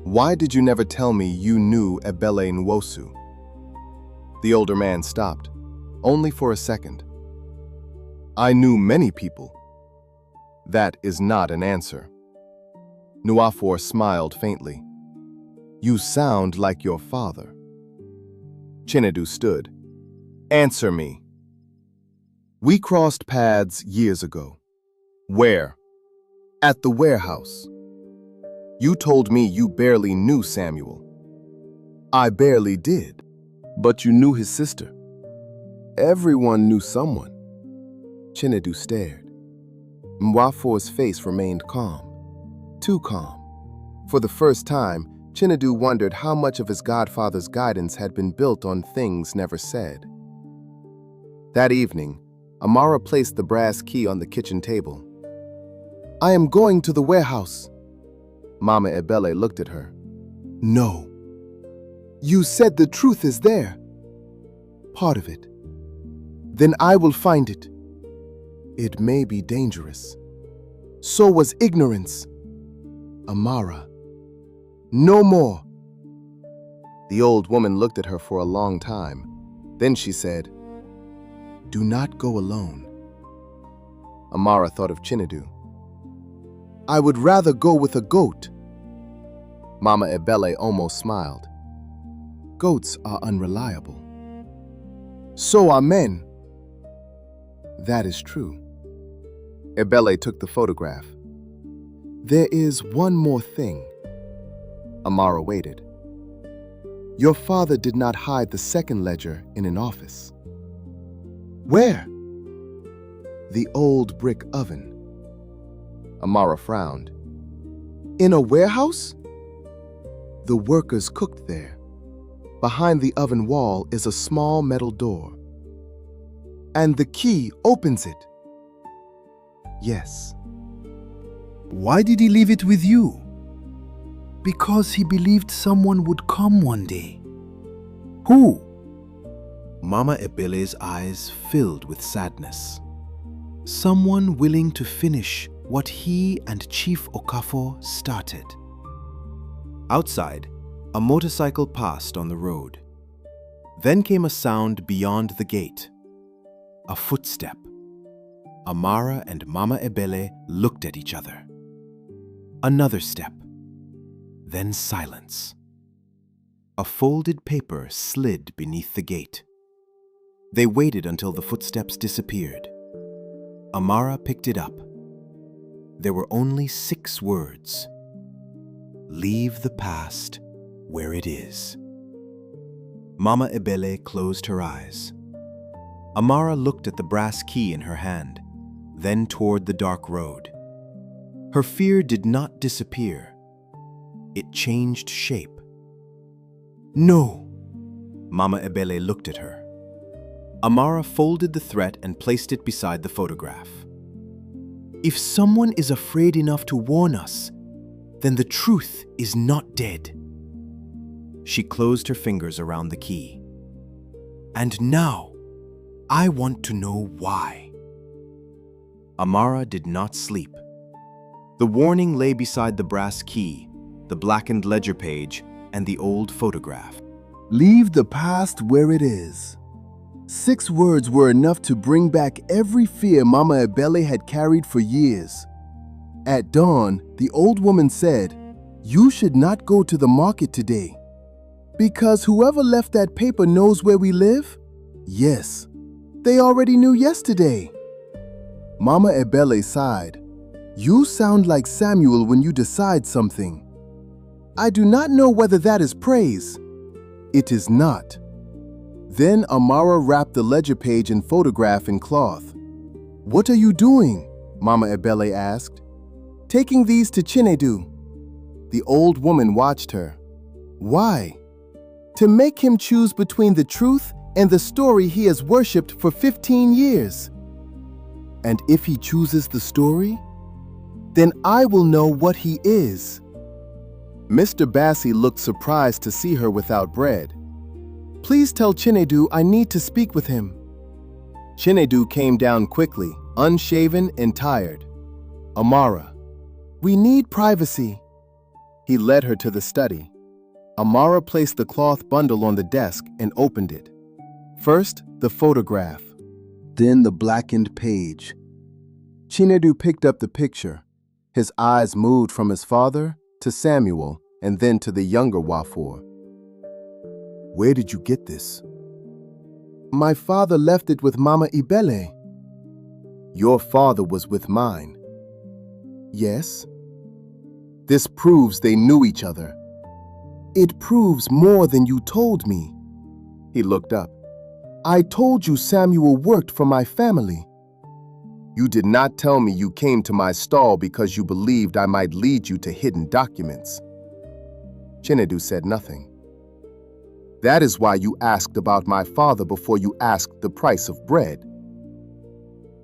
Why did you never tell me you knew Ebele Nwosu?" The older man stopped, only for a second. "I knew many people." "That is not an answer." Nwafor smiled faintly. "You sound like your father." Chinedu stood. "Answer me." "We crossed paths years ago." "Where?" "At the warehouse." "You told me you barely knew Samuel." "I barely did." "But you knew his sister." "Everyone knew someone." Chinedu stared. Nwafor's face remained calm. Too calm. For the first time, Chinedu wondered how much of his godfather's guidance had been built on things never said. That evening, Amara placed the brass key on the kitchen table. "I am going to the warehouse." Mama Ebele looked at her. "No. You said the truth is there." "Part of it." "Then I will find it." "It may be dangerous." "So was ignorance." "Amara, no more." The old woman looked at her for a long time. Then she said, "Do not go alone." Amara thought of Chinedu. "I would rather go with a goat." Mama Ebele almost smiled. "Goats are unreliable." "So are men." "That is true." Ebele took the photograph. "There is one more thing." Amara waited. "Your father did not hide the second ledger in an office." "Where?" "The old brick oven." Amara frowned. "In a warehouse?" "The workers cooked there. Behind the oven wall is a small metal door." "And the key opens it?" "Yes." Why did he leave it with you? Because he believed someone would come one day. Who? Mama Ebele's eyes filled with sadness. Someone willing to finish what he and Chief Okafor started. Outside, a motorcycle passed on the road. Then came a sound beyond the gate. A footstep. Amara and Mama Ebele looked at each other. Another step. Then silence. A folded paper slid beneath the gate. They waited until the footsteps disappeared. Amara picked it up. There were only 6 words. "Leave the past where it is." Mama Ebele closed her eyes. Amara looked at the brass key in her hand, then toward the dark road. Her fear did not disappear. It changed shape. "No." Mama Ebele looked at her. Amara folded the threat and placed it beside the photograph. "If someone is afraid enough to warn us, then the truth is not dead." She closed her fingers around the key. "And now, I want to know why." Amara did not sleep. The warning lay beside the brass key, the blackened ledger page, and the old photograph. Leave the past where it is. 6 words were enough to bring back every fear Mama Ebele had carried for years. At dawn, the old woman said, "You should not go to the market today." "Because whoever left that paper knows where we live?" "Yes, they already knew yesterday." Mama Ebele sighed. "You sound like Samuel when you decide something." "I do not know whether that is praise." "It is not." Then Amara wrapped the ledger page and photograph in cloth. "What are you doing?" Mama Ebele asked. "Taking these to Chinedu." The old woman watched her. "Why?" "To make him choose between the truth and the story he has worshipped for 15 years. And if he chooses the story, then I will know what he is." Mr. Bassi looked surprised to see her without bread. "Please tell Chinedu I need to speak with him." Chinedu came down quickly, unshaven and tired. Amara, we need privacy. He led her to the study. Amara placed the cloth bundle on the desk and opened it. First, the photograph, then the blackened page. Chinedu picked up the picture. His eyes moved from his father to Samuel and then to the younger Wafor. Where did you get this? My father left it with Mama Ibele. Your father was with mine. Yes. This proves they knew each other. It proves more than you told me. He looked up. I told you Samuel worked for my family. You did not tell me you came to my stall because you believed I might lead you to hidden documents. Chinedu said nothing. That is why you asked about my father before you asked the price of bread.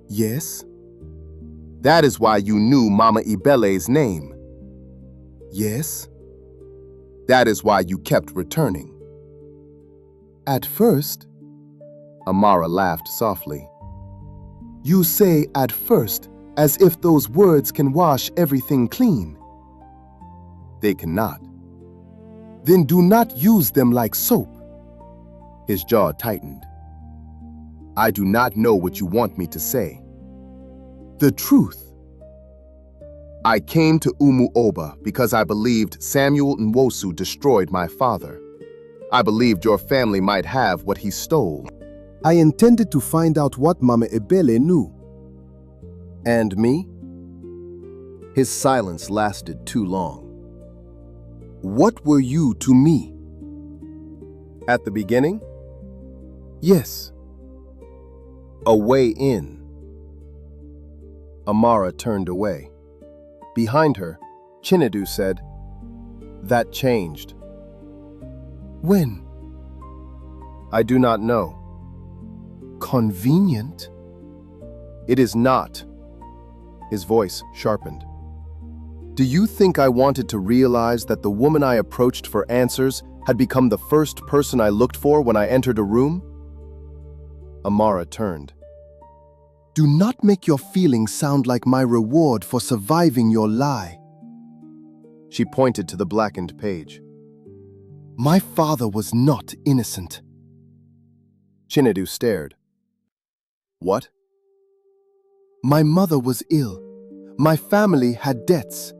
Yes. That is why you knew Mama Ibele's name. Yes. That is why you kept returning. At first, Amara laughed softly. You say at first as if those words can wash everything clean. They cannot. Then do not use them like soap. His jaw tightened. I do not know what you want me to say. The truth. I came to Umu Oba because I believed Samuel Nwosu destroyed my father. I believed your family might have what he stole. I intended to find out what Mama Ebele knew. And me? His silence lasted too long. What were you to me? At the beginning? Yes. A way in. Amara turned away. Behind her, Chinedu said, That changed. When? I do not know. Convenient? It is not. His voice sharpened. Do you think I wanted to realize that the woman I approached for answers had become the first person I looked for when I entered a room? Amara turned. Do not make your feelings sound like my reward for surviving your lie. She pointed to the blackened page. My father was not innocent. Chinedu stared. What? My mother was ill. My family had debts.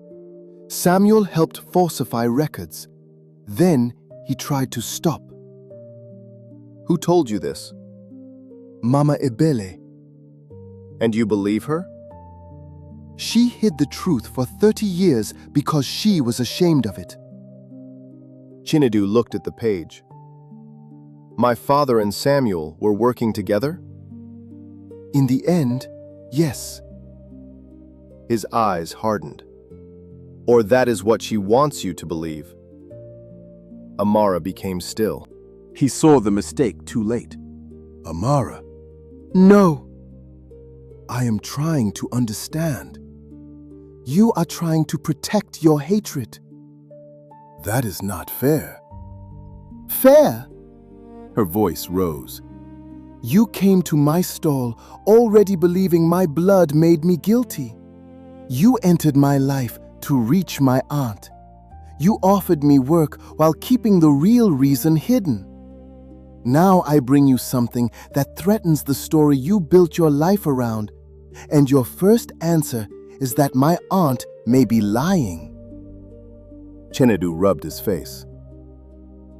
Samuel helped falsify records. Then he tried to stop. Who told you this? Mama Ebele. And you believe her? She hid the truth for 30 years because she was ashamed of it. Chinedu looked at the page. My father and Samuel were working together? In the end, yes. His eyes hardened. Or that is what she wants you to believe. Amara became still. He saw the mistake too late. Amara. No. I am trying to understand. You are trying to protect your hatred. That is not fair. Fair? Her voice rose. You came to my stall already believing my blood made me guilty. You entered my life to reach my aunt. You offered me work while keeping the real reason hidden. Now I bring you something that threatens the story you built your life around, and your first answer is that my aunt may be lying. Chinedu rubbed his face.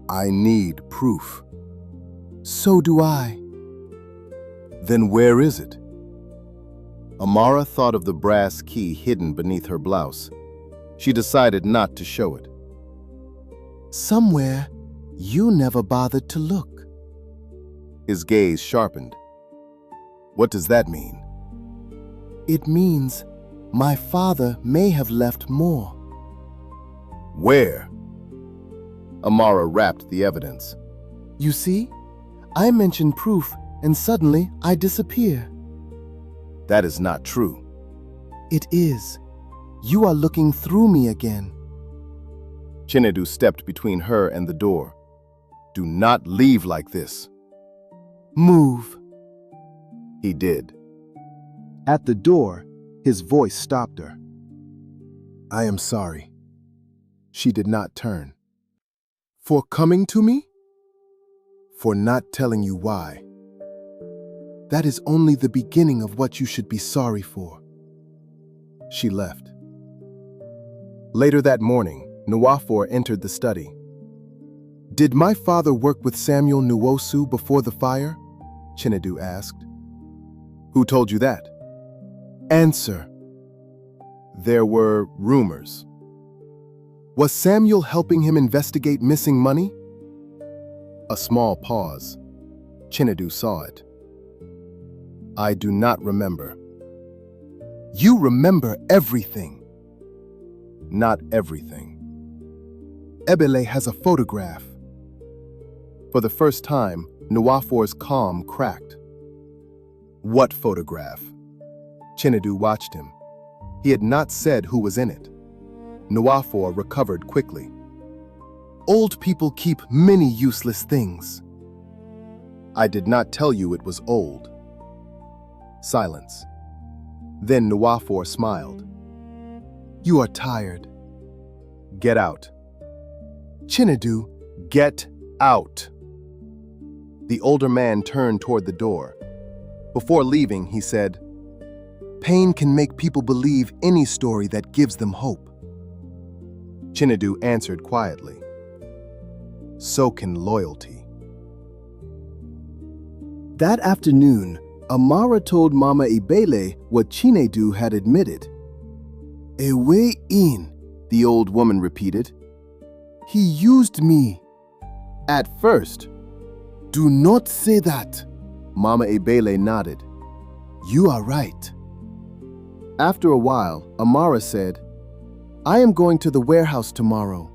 I need proof. So do I. Then where is it? Amara thought of the brass key hidden beneath her blouse. She decided not to show it. Somewhere you never bothered to look. His gaze sharpened. What does that mean? It means my father may have left more. Where? Amara wrapped the evidence. You see, I mention proof and suddenly I disappear. That is not true. It is. You are looking through me again. Chinedu stepped between her and the door. Do not leave like this. Move. He did. At the door, his voice stopped her. I am sorry. She did not turn. For coming to me? For not telling you why. That is only the beginning of what you should be sorry for. She left. Later that morning, Nwafor entered the study. Did my father work with Samuel Nwosu before the fire? Chinedu asked. Who told you that? Answer. There were rumors. Was Samuel helping him investigate missing money? A small pause. Chinedu saw it. I do not remember. You remember everything. Not everything. Ebele has a photograph. For the first time, Nwafor's calm cracked. What photograph? Chinedu watched him. He had not said who was in it. Nwafor recovered quickly. Old people keep many useless things. I did not tell you it was old. Silence. Then Nwafor smiled. You are tired. Get out. Chinedu, get out. The older man turned toward the door. Before leaving, he said, Pain can make people believe any story that gives them hope. Chinedu answered quietly. So can loyalty. That afternoon, Amara told Mama Ibele what Chinedu had admitted. A way in, the old woman repeated. He used me. At first. Do not say that. Mama Ibele nodded. You are right. After a while, Amara said, I am going to the warehouse tomorrow.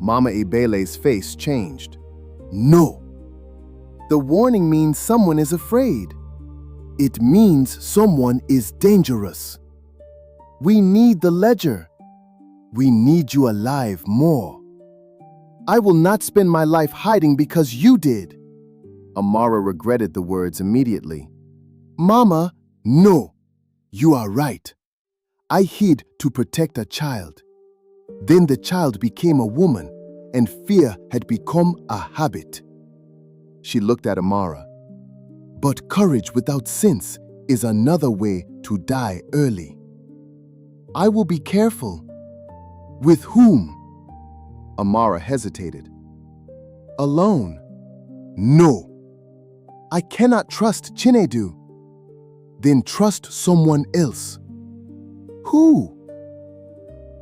Mama Ibele's face changed. No. The warning means someone is afraid. It means someone is dangerous. We need the ledger. We need you alive more. I will not spend my life hiding because you did. Amara regretted the words immediately. Mama, no. You are right. I hid to protect a child. Then the child became a woman, and fear had become a habit. She looked at Amara. But courage without sense is another way to die early. I will be careful. With whom? Amara hesitated. Alone. No. I cannot trust Chinedu. Then trust someone else. Who?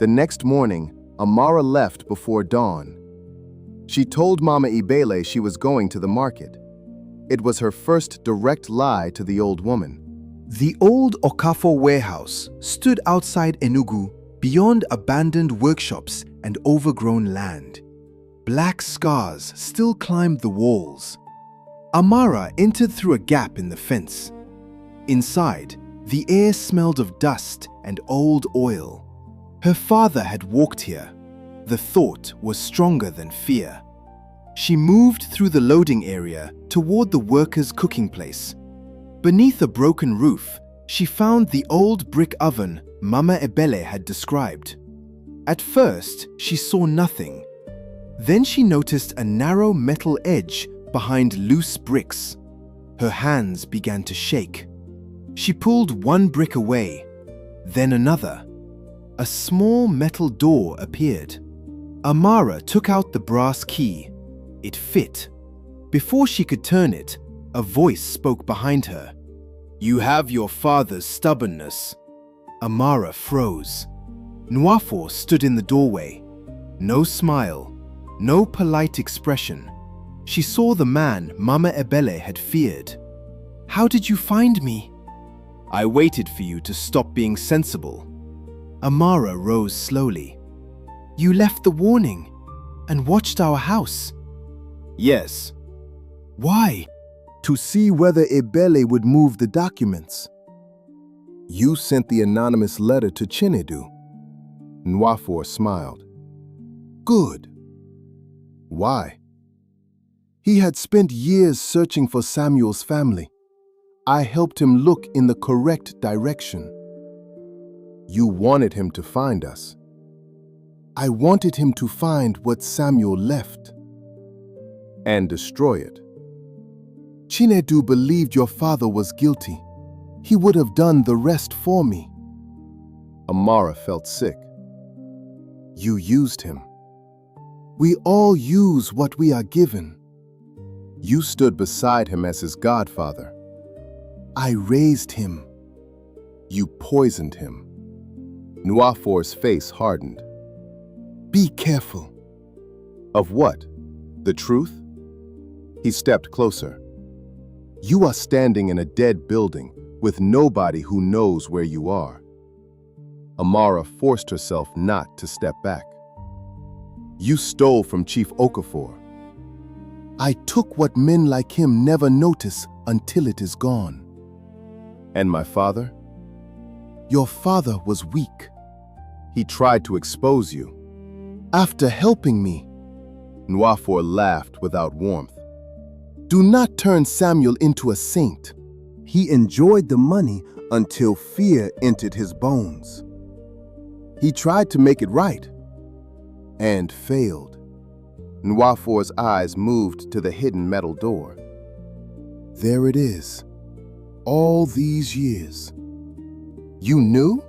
The next morning, Amara left before dawn. She told Mama Ibele she was going to the market. It was her first direct lie to the old woman. The old Okafor warehouse stood outside Enugu, beyond abandoned workshops and overgrown land. Black scars still climbed the walls. Amara entered through a gap in the fence. Inside, the air smelled of dust and old oil. Her father had walked here. The thought was stronger than fear. She moved through the loading area toward the workers' cooking place. Beneath a broken roof, she found the old brick oven Mama Ebele had described. At first, she saw nothing. Then she noticed a narrow metal edge behind loose bricks. Her hands began to shake. She pulled one brick away, then another. A small metal door appeared. Amara took out the brass key. It fit. Before she could turn it, a voice spoke behind her. You have your father's stubbornness. Amara froze. Nwafor stood in the doorway. No smile, no polite expression. She saw the man Mama Ebele had feared. How did you find me? I waited for you to stop being sensible. Amara rose slowly. You left the warning and watched our house. Yes. Why? To see whether Ebele would move the documents. You sent the anonymous letter to Chinedu. Nwafor smiled. Good. Why? He had spent years searching for Samuel's family. I helped him look in the correct direction. You wanted him to find us. I wanted him to find what Samuel left and destroy it. Chinedu believed your father was guilty. He would have done the rest for me. Amara felt sick. You used him. We all use what we are given. You stood beside him as his godfather. I raised him. You poisoned him. Nwafor's face hardened. Be careful. Of what? The truth? He stepped closer. You are standing in a dead building with nobody who knows where you are. Amara forced herself not to step back. You stole from Chief Okafor. I took what men like him never notice until it is gone. And my father? Your father was weak. He tried to expose you. After helping me, Nwafor laughed without warmth. Do not turn Samuel into a saint. He enjoyed the money until fear entered his bones. He tried to make it right and failed. Nwafor's eyes moved to the hidden metal door. There it is. All these years. You knew?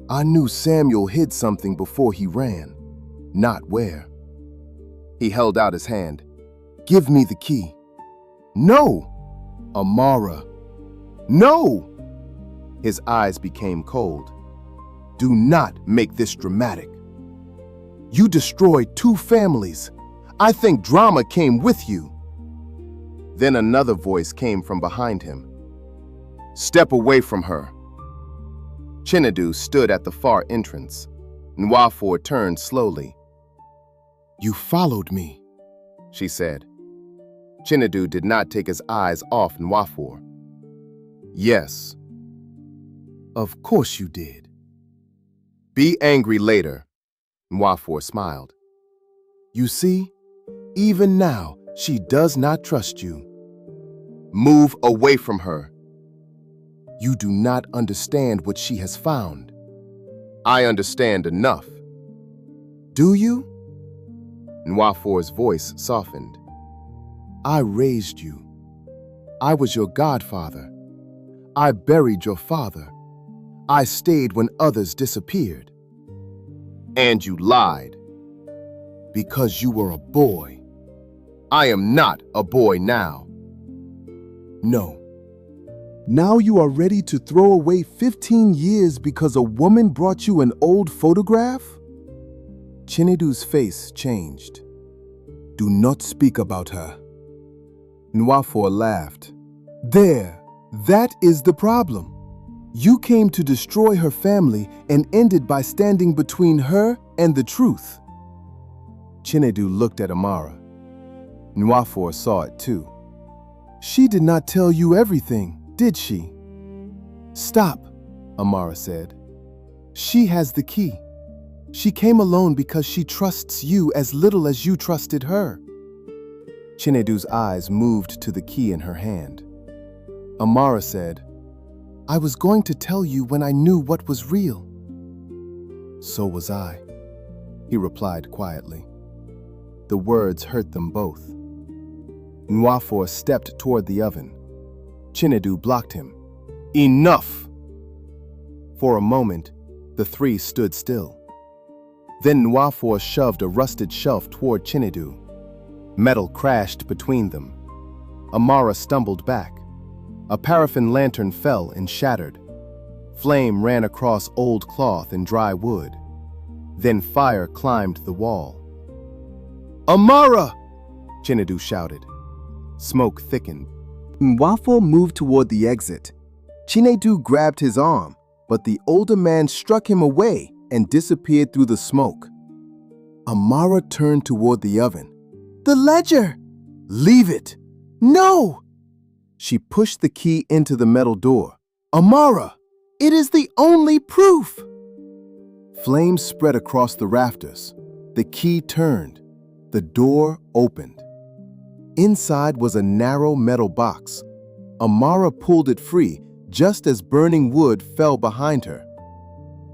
I knew Samuel hid something before he ran, not where. He held out his hand. Give me the key. No! Amara. No! His eyes became cold. Do not make this dramatic. You destroyed 2 families. I think drama came with you. Then another voice came from behind him. Step away from her. Chinedu stood at the far entrance. Nwafor turned slowly. You followed me, she said. Chinedu did not take his eyes off Nwafor. Yes. Of course you did. Be angry later, Nwafor smiled. You see, even now, she does not trust you. Move away from her. You do not understand what she has found. I understand enough. Do you? Nwafor's voice softened. I raised you. I was your godfather. I buried your father. I stayed when others disappeared. And you lied. Because you were a boy. I am not a boy now. No. Now you are ready to throw away 15 years because a woman brought you an old photograph? Chinedu's face changed. Do not speak about her. Nwafor laughed. There, that is the problem. You came to destroy her family and ended by standing between her and the truth. Chinedu looked at Amara. Nwafor saw it too. She did not tell you everything, did she? Stop, Amara said. She has the key. She came alone because she trusts you as little as you trusted her. Chinedu's eyes moved to the key in her hand. Amara said, I was going to tell you when I knew what was real. So was I, he replied quietly. The words hurt them both. Nwafor stepped toward the oven. Chinedu blocked him. Enough! For a moment, the 3 stood still. Then Nwafor shoved a rusted shelf toward Chinedu. Metal crashed between them. Amara stumbled back. A paraffin lantern fell and shattered. Flame ran across old cloth and dry wood. Then fire climbed the wall. Amara! Chinedu shouted. Smoke thickened. Nwafor moved toward the exit. Chinedu grabbed his arm, but the older man struck him away and disappeared through the smoke. Amara turned toward the oven. The ledger! Leave it! No! She pushed the key into the metal door. Amara! It is the only proof! Flames spread across the rafters. The key turned. The door opened. Inside was a narrow metal box. Amara pulled it free just as burning wood fell behind her.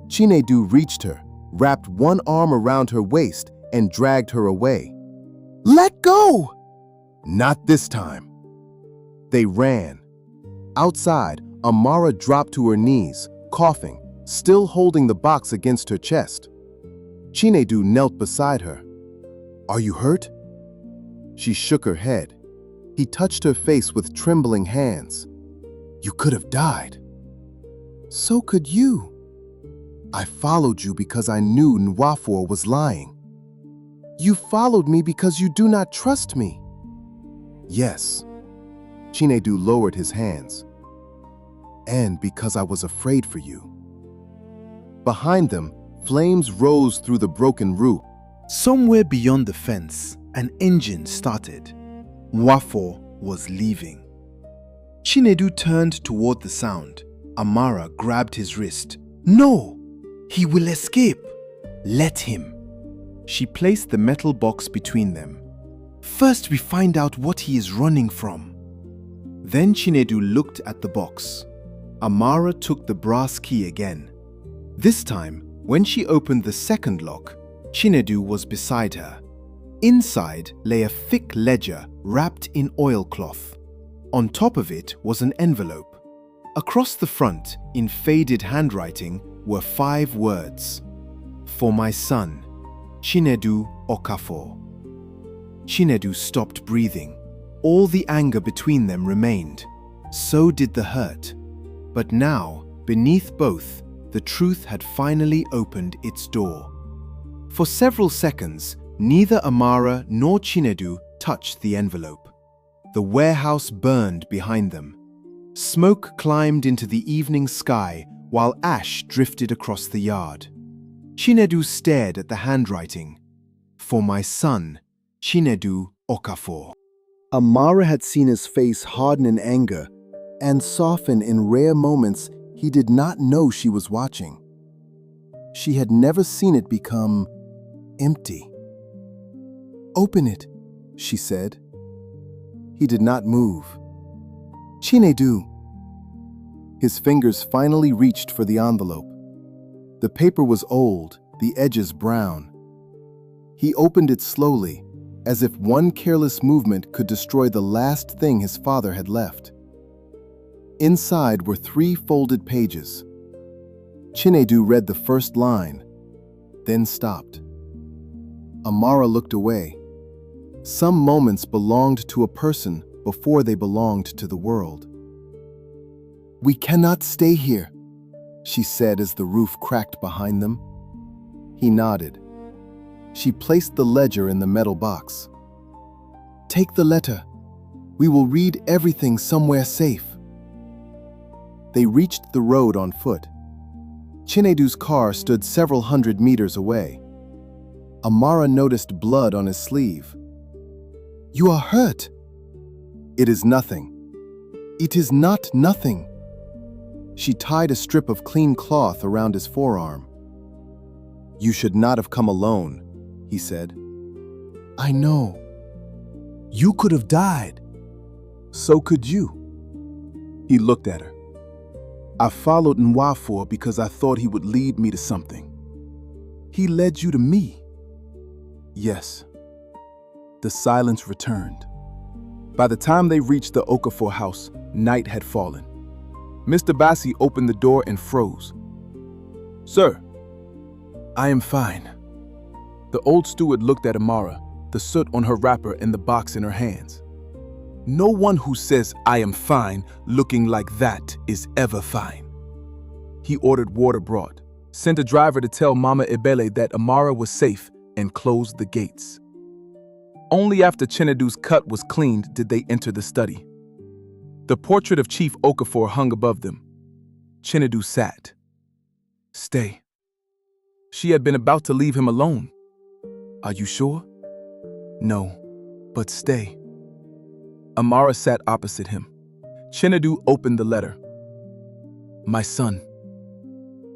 Chinedu reached her, wrapped one arm around her waist, and dragged her away. "Let go!" "Not this time." They ran. Outside, Amara dropped to her knees, coughing, still holding the box against her chest. Chinedu knelt beside her. "Are you hurt?" She shook her head. He touched her face with trembling hands. "You could have died." "So could you." "I followed you because I knew Nwafor was lying." "You followed me because you do not trust me." "Yes." Chinedu lowered his hands. "And because I was afraid for you." Behind them, flames rose through the broken roof. Somewhere beyond the fence, an engine started. Nwafor was leaving. Chinedu turned toward the sound. Amara grabbed his wrist. "No! He will escape! Let him!" She placed the metal box between them. "First we find out what he is running from." Then Chinedu looked at the box. Amara took the brass key again. This time, when she opened the second lock, Chinedu was beside her. Inside lay a thick ledger wrapped in oilcloth. On top of it was an envelope. Across the front, in faded handwriting, were 5 words. "For my son, Chinedu Okafor." Chinedu stopped breathing. All the anger between them remained. So did the hurt. But now, beneath both, the truth had finally opened its door. For several seconds, neither Amara nor Chinedu touched the envelope. The warehouse burned behind them. Smoke climbed into the evening sky while ash drifted across the yard. Chinedu stared at the handwriting. "For my son, Chinedu Okafor." Amara had seen his face harden in anger and soften in rare moments he did not know she was watching. She had never seen it become empty. "Open it," she said. He did not move. "Chinedu." His fingers finally reached for the envelope. The paper was old, the edges brown. He opened it slowly, as if one careless movement could destroy the last thing his father had left. Inside were 3 folded pages. Chinedu read the first line, then stopped. Amara looked away. Some moments belonged to a person before they belonged to the world. "We cannot stay here," she said as the roof cracked behind them. He nodded. She placed the ledger in the metal box. "Take the letter. We will read everything somewhere safe." They reached the road on foot. Chinedu's car stood several hundred meters away. Amara noticed blood on his sleeve. "You are hurt." "It is nothing." "It is not nothing." She tied a strip of clean cloth around his forearm. "You should not have come alone," he said. "I know." "You could have died." "So could you." He looked at her. "I followed Nwafor because I thought he would lead me to something." "He led you to me." "Yes." The silence returned. By the time they reached the Okafor house, night had fallen. Mr. Bassi opened the door and froze. "Sir." "I am fine." The old steward looked at Amara, the soot on her wrapper and the box in her hands. "No one who says, 'I am fine,' looking like that is ever fine." He ordered water brought, sent a driver to tell Mama Ebele that Amara was safe, and closed the gates. Only after Chinedu's cut was cleaned did they enter the study. The portrait of Chief Okafor hung above them. Chinedu sat. "Stay." She had been about to leave him alone. "Are you sure?" "No, but stay." Amara sat opposite him. Chinedu opened the letter. "My son,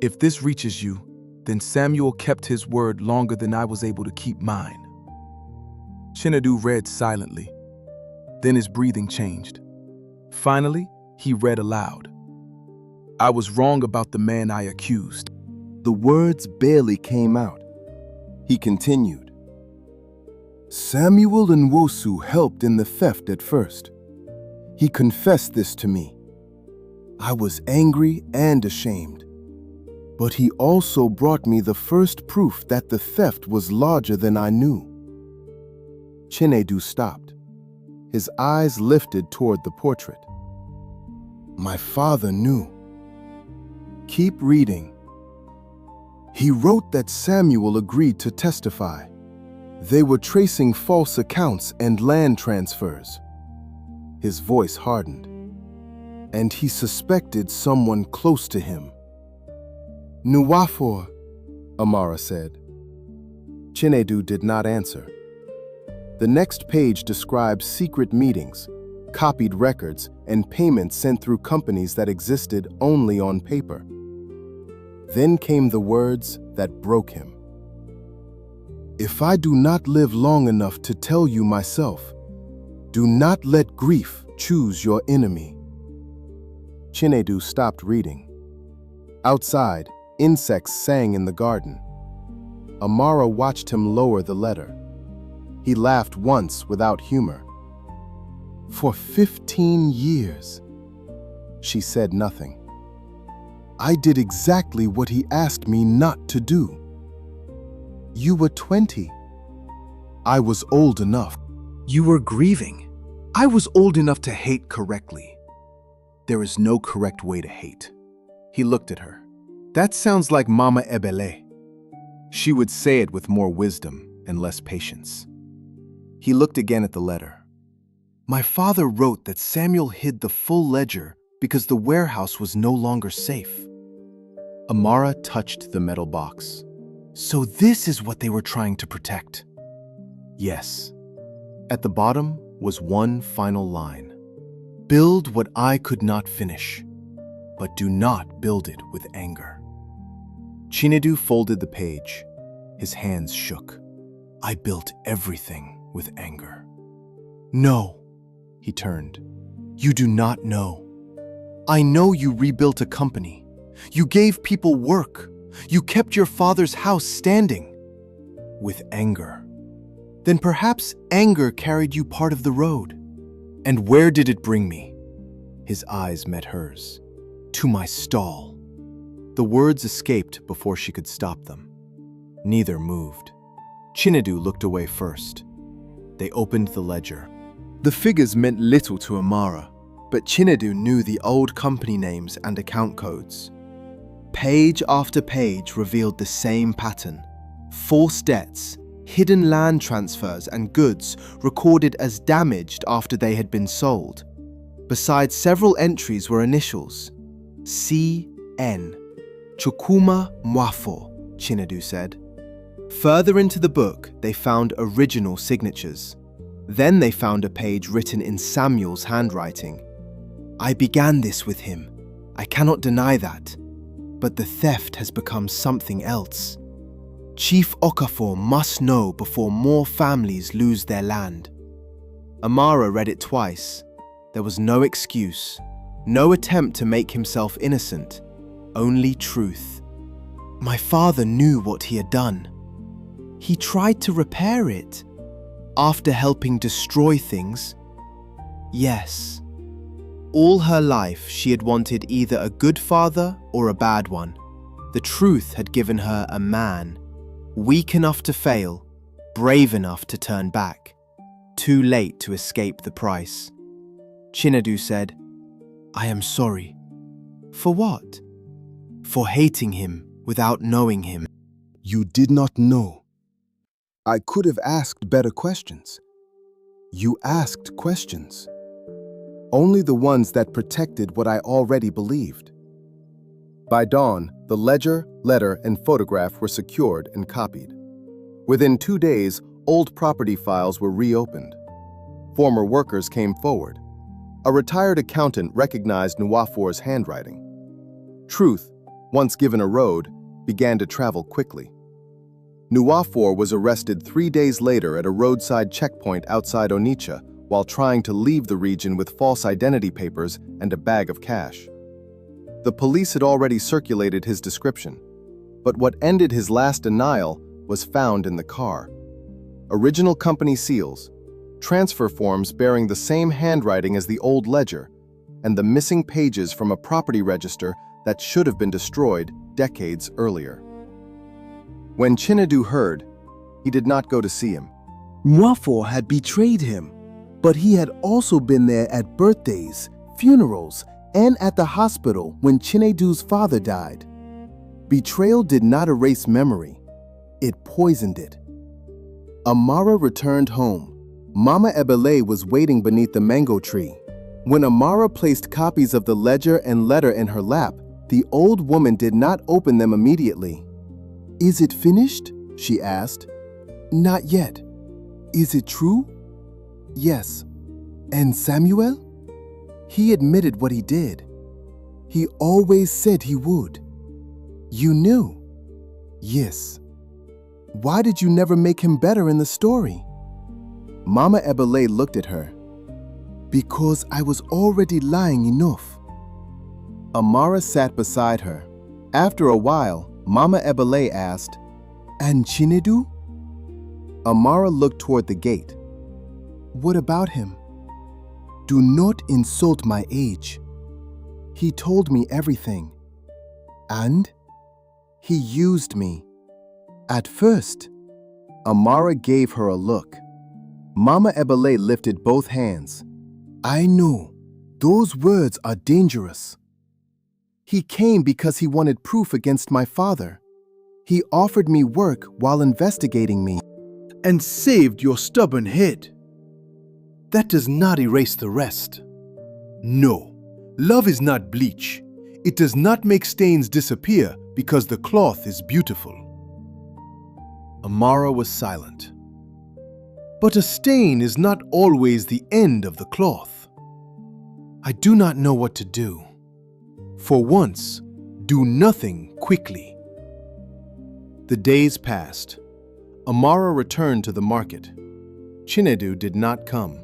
if this reaches you, then Samuel kept his word longer than I was able to keep mine." Chinedu read silently. Then his breathing changed. Finally, He read aloud. I was wrong about the man I accused. The words barely came out. He continued. Samuel Nwosu helped in the theft at first. He confessed this to me. I was angry and ashamed. But he also brought me the first proof that the theft was larger than I knew. Chinedu stopped. His eyes lifted toward the portrait. My father knew. Keep reading. He wrote that Samuel agreed to testify. They were tracing false accounts and land transfers. His voice hardened. And he suspected someone close to him. Nwafor, Amara said. Chinedu did not answer. The next page describes secret meetings, copied records, and payments sent through companies that existed only on paper. Then came the words that broke him. If I do not live long enough to tell you myself, do not let grief choose your enemy. Chinedu stopped reading. Outside, insects sang in the garden. Amara watched him lower the letter. He laughed once without humor. For 15 years, she said nothing. I did exactly what he asked me not to do. You were 20. I was old enough. You were grieving. I was old enough to hate correctly. There is no correct way to hate. He looked at her. That sounds like Mama Ebele. She would say it with more wisdom and less patience. He looked again at the letter. My father wrote that Samuel hid the full ledger because the warehouse was no longer safe. Amara touched the metal box. So this is what they were trying to protect. Yes. At the bottom was one final line. Build what I could not finish, but do not build it with anger. Chinedu folded the page. His hands shook. I built everything with anger. No, he turned. You do not know. I know you rebuilt a company. You gave people work. You kept your father's house standing. With anger. Then perhaps anger carried you part of the road. And where did it bring me? His eyes met hers. To my stall. The words escaped before she could stop them. Neither moved. Chinedu looked away first. They opened the ledger. The figures meant little to Amara, but Chinedu knew the old company names and account codes. Page after page revealed the same pattern. False debts, hidden land transfers, and goods recorded as damaged after they had been sold. Besides, several entries were initials. C.N. Chukwuma Mwafo, Chinedu said. Further into the book, they found original signatures. Then they found a page written in Samuel's handwriting. I began this with him. I cannot deny that. But the theft has become something else. Chief Okafor must know before more families lose their land. Amara read it twice. There was no excuse, no attempt to make himself innocent, only truth. My father knew what he had done. He tried to repair it. After helping destroy things, yes. All her life, she had wanted either a good father or a bad one. The truth had given her a man, weak enough to fail, brave enough to turn back, too late to escape the price. Chinedu said, I am sorry. For what? For hating him without knowing him. You did not know. I could have asked better questions. You asked questions. Only the ones that protected what I already believed. By dawn, the ledger, letter, and photograph were secured and copied. Within 2 days, old property files were reopened. Former workers came forward. A retired accountant recognized Nwafor's handwriting. Truth, once given a road, began to travel quickly. Nwafor was arrested 3 days later at a roadside checkpoint outside Onitsha, while trying to leave the region with false identity papers and a bag of cash. The police had already circulated his description, but what ended his last denial was found in the car. Original company seals, transfer forms bearing the same handwriting as the old ledger, and the missing pages from a property register that should have been destroyed decades earlier. When Chinedu heard, he did not go to see him. Nwafor had betrayed him, but he had also been there at birthdays, funerals, and at the hospital when Chinedu's father died. Betrayal did not erase memory, it poisoned it. Amara returned home. Mama Ebele was waiting beneath the mango tree. When Amara placed copies of the ledger and letter in her lap, the old woman did not open them immediately. "Is it finished?" she asked. "Not yet." "Is it true?" "Yes." "And Samuel?" "He admitted what he did. He always said he would." "You knew?" "Yes." "Why did you never make him better in the story?" Mama Ebele looked at her. "Because I was already lying enough." Amara sat beside her. After a while, Mama Ebele asked, "And Chinedu?" Amara looked toward the gate. "What about him?" "Do not insult my age. He told me everything. And he used me. At first." Amara gave her a look. Mama Ebele lifted both hands. "I know. Those words are dangerous. He came because he wanted proof against my father. He offered me work while investigating me." "And saved your stubborn head. That does not erase the rest. No, love is not bleach. It does not make stains disappear because the cloth is beautiful." Amara was silent. "But a stain is not always the end of the cloth. I do not know what to do. For once, do nothing quickly." The days passed. Amara returned to the market. Chinedu did not come.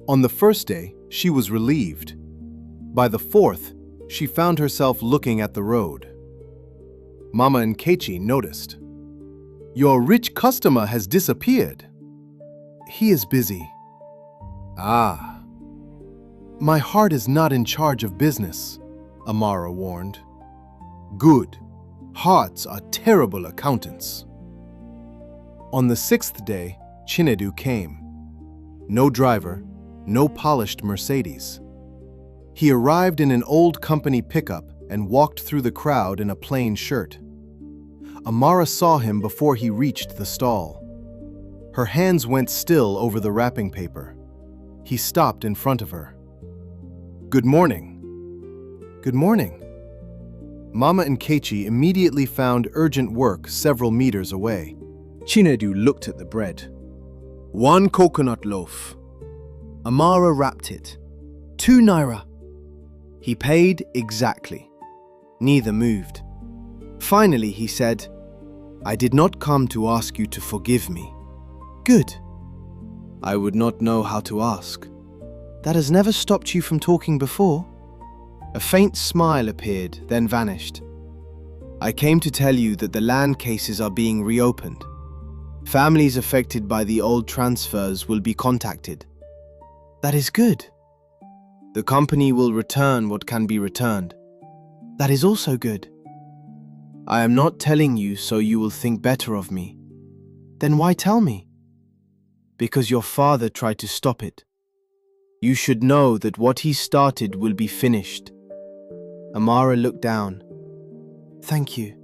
On the first day, she was relieved. By the fourth, she found herself looking at the road. Mama Nkechi noticed. "Your rich customer has disappeared." "He is busy." "Ah." "My heart is not in charge of business," Amara warned. "Good. Hearts are terrible accountants." On the sixth day, Chinedu came. No driver, no polished Mercedes. He arrived in an old company pickup and walked through the crowd in a plain shirt. Amara saw him before he reached the stall. Her hands went still over the wrapping paper. He stopped in front of her. "Good morning." "Good morning." Mama Nkechi immediately found urgent work several meters away. Chinedu looked at the bread. 1 coconut loaf. Amara wrapped it. 2 naira. He paid exactly. Neither moved. Finally, he said, "I did not come to ask you to forgive me." "Good." "I would not know how to ask." "That has never stopped you from talking before." A faint smile appeared, then vanished. "I came to tell you that the land cases are being reopened. Families affected by the old transfers will be contacted." "That is good." "The company will return what can be returned." "That is also good." "I am not telling you so you will think better of me." "Then why tell me?" "Because your father tried to stop it. You should know that what he started will be finished." Amara looked down. "Thank you."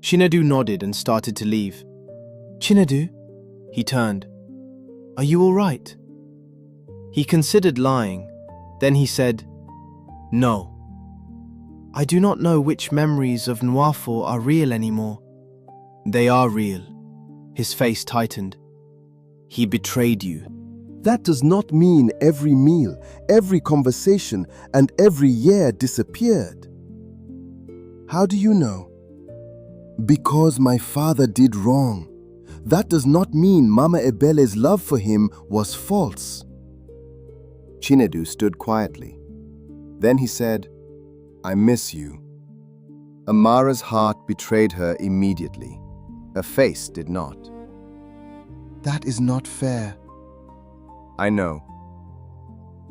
Chinedu nodded and started to leave. "Chinedu?" He turned. "Are you all right?" He considered lying. Then he said, "No." "I do not know which memories of Nwafor are real anymore." "They are real." His face tightened. "He betrayed you." That does not mean every meal, every conversation, and every year disappeared. "How do you know?" "Because my father did wrong. that does not mean Mama Ebele's love for him was false. Chinedu stood quietly. Then he said, "I miss you." Amara's heart betrayed her immediately. Her face did not. That is not fair. I know.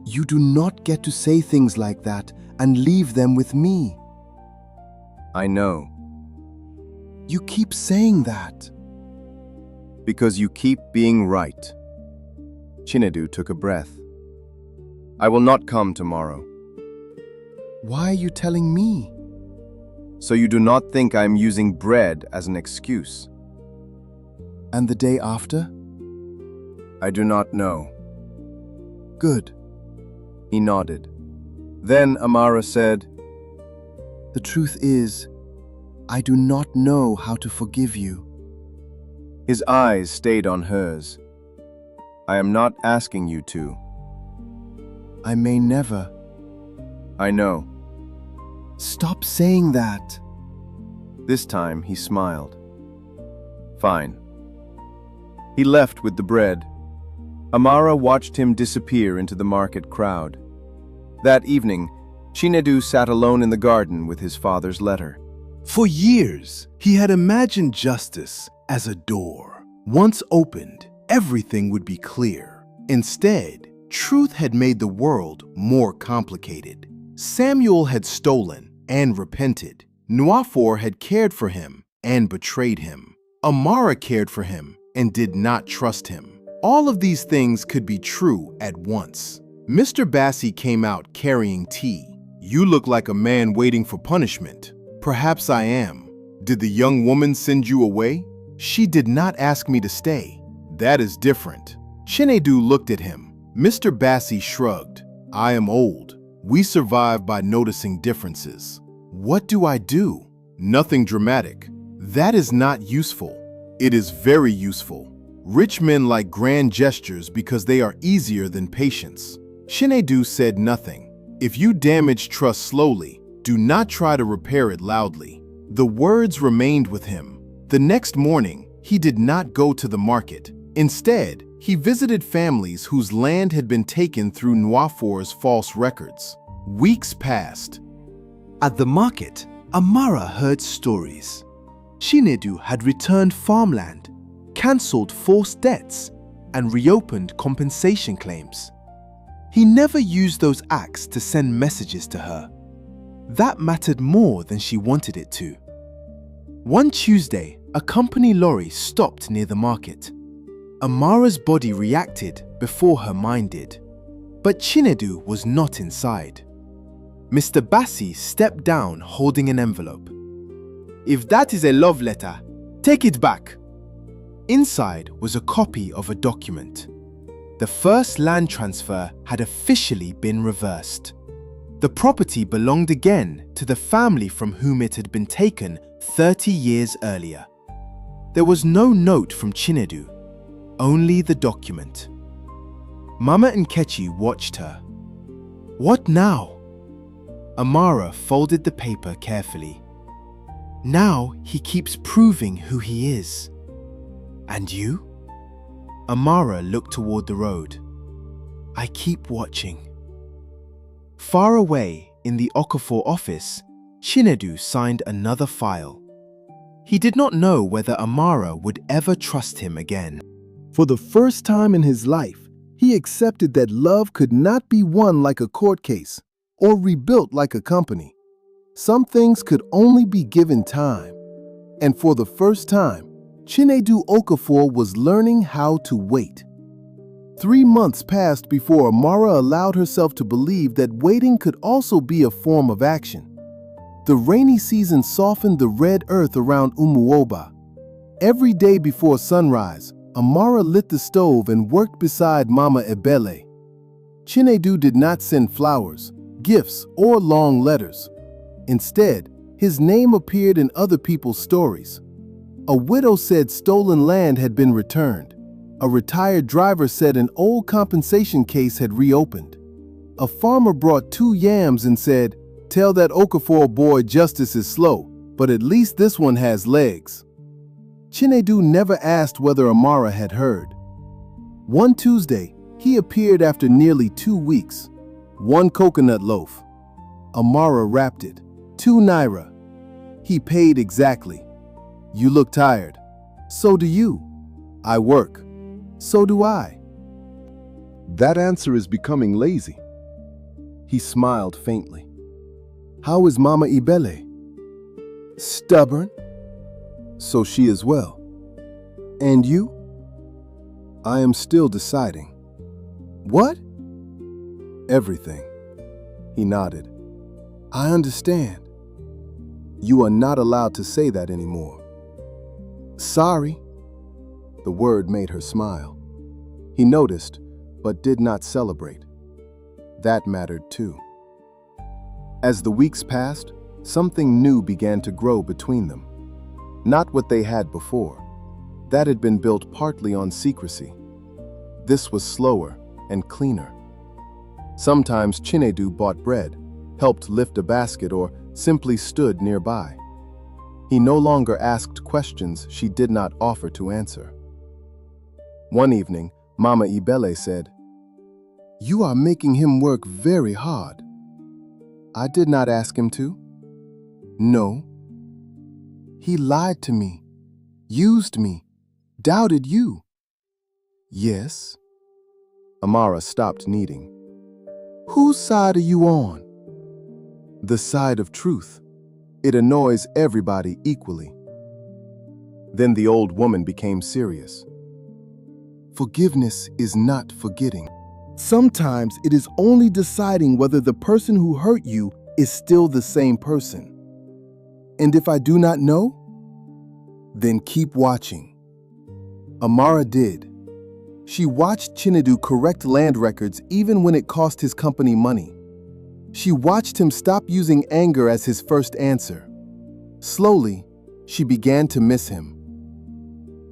You do not get to say things like that and leave them with me. I know. You keep saying that. Because you keep being right. Chinedu took a breath. I will not come tomorrow. Why are you telling me? So you do not think I am using bread as an excuse. And the day after? I do not know. Good. He nodded. Then Amara said, The truth is, I do not know how to forgive you. His eyes stayed on hers. I am not asking you to. I may never. I know. Stop saying that. This time he smiled. Fine. He left with the bread. Amara watched him disappear into the market crowd. That evening, Chinedu sat alone in the garden with his father's letter. For years, he had imagined justice as a door. Once opened, everything would be clear. Instead, truth had made the world more complicated. Samuel had stolen and repented. Nwafor had cared for him and betrayed him. Amara cared for him and did not trust him. All of these things could be true at once. Mr. Bassi came out carrying tea. You look like a man waiting for punishment. Perhaps I am. Did the young woman send you away? She did not ask me to stay. That is different. Chinedu looked at him. Mr. Bassi shrugged. I am old. We survive by noticing differences. What do I do? Nothing dramatic. That is not useful. It is very useful. Rich men like grand gestures because they are easier than patience. Chinedu said nothing. If you damage trust slowly, do not try to repair it loudly. The words remained with him. The next morning, he did not go to the market. Instead, he visited families whose land had been taken through Nwafor's false records. Weeks passed. At the market, Amara heard stories. Chinedu had returned farmland, cancelled forced debts, and reopened compensation claims. He never used those acts to send messages to her. That mattered more than she wanted it to. One Tuesday, a company lorry stopped near the market. Amara's body reacted before her mind did. But Chinedu was not inside. Mr. Bassi stepped down holding an envelope. If that is a love letter, take it back. Inside was a copy of a document. The first land transfer had officially been reversed. The property belonged again to the family from whom it had been taken 30 years earlier. There was no note from Chinedu, only the document. Mama Nkechi watched her. What now? Amara folded the paper carefully. Now he keeps proving who he is. And you? Amara looked toward the road. I keep watching. Far away in the Okafor office, Chinedu signed another file. He did not know whether Amara would ever trust him again. For the first time in his life, he accepted that love could not be won like a court case or rebuilt like a company. Some things could only be given time. And for the first time, Chinedu Okafor was learning how to wait. 3 months passed before Amara allowed herself to believe that waiting could also be a form of action. The rainy season softened the red earth around Umuoba. Every day before sunrise, Amara lit the stove and worked beside Mama Ebele. Chinedu did not send flowers, gifts, or long letters. Instead, his name appeared in other people's stories. A widow said stolen land had been returned. A retired driver said an old compensation case had reopened. A farmer brought 2 yams and said, "Tell that Okafor boy justice is slow, but at least this one has legs." Chinedu never asked whether Amara had heard. One Tuesday, he appeared after nearly 2 weeks. 1 coconut loaf. Amara wrapped it. 2 naira. He paid exactly. You look tired. So do you. I work. So do I. That answer is becoming lazy. He smiled faintly. How is Mama Ibele? Stubborn. So she is well. And you? I am still deciding. What? Everything. He nodded. I understand. You are not allowed to say that anymore. Sorry. The word made her smile. He noticed, but did not celebrate. That mattered too. As the weeks passed, something new began to grow between them. Not what they had before. That had been built partly on secrecy. This was slower and cleaner. Sometimes Chinedu bought bread, helped lift a basket, or simply stood nearby. He no longer asked questions she did not offer to answer. One evening, Mama Ibele said, "You are making him work very hard." I did not ask him to. No. He lied to me, used me, doubted you. Yes. Amara stopped kneading. Whose side are you on? The side of truth. It annoys everybody equally. Then the old woman became serious. Forgiveness is not forgetting. Sometimes it is only deciding whether the person who hurt you is still the same person. And if I do not know, then keep watching. Amara did. She watched Chinedu correct land records even when it cost his company money. She watched him stop using anger as his first answer. Slowly, she began to miss him.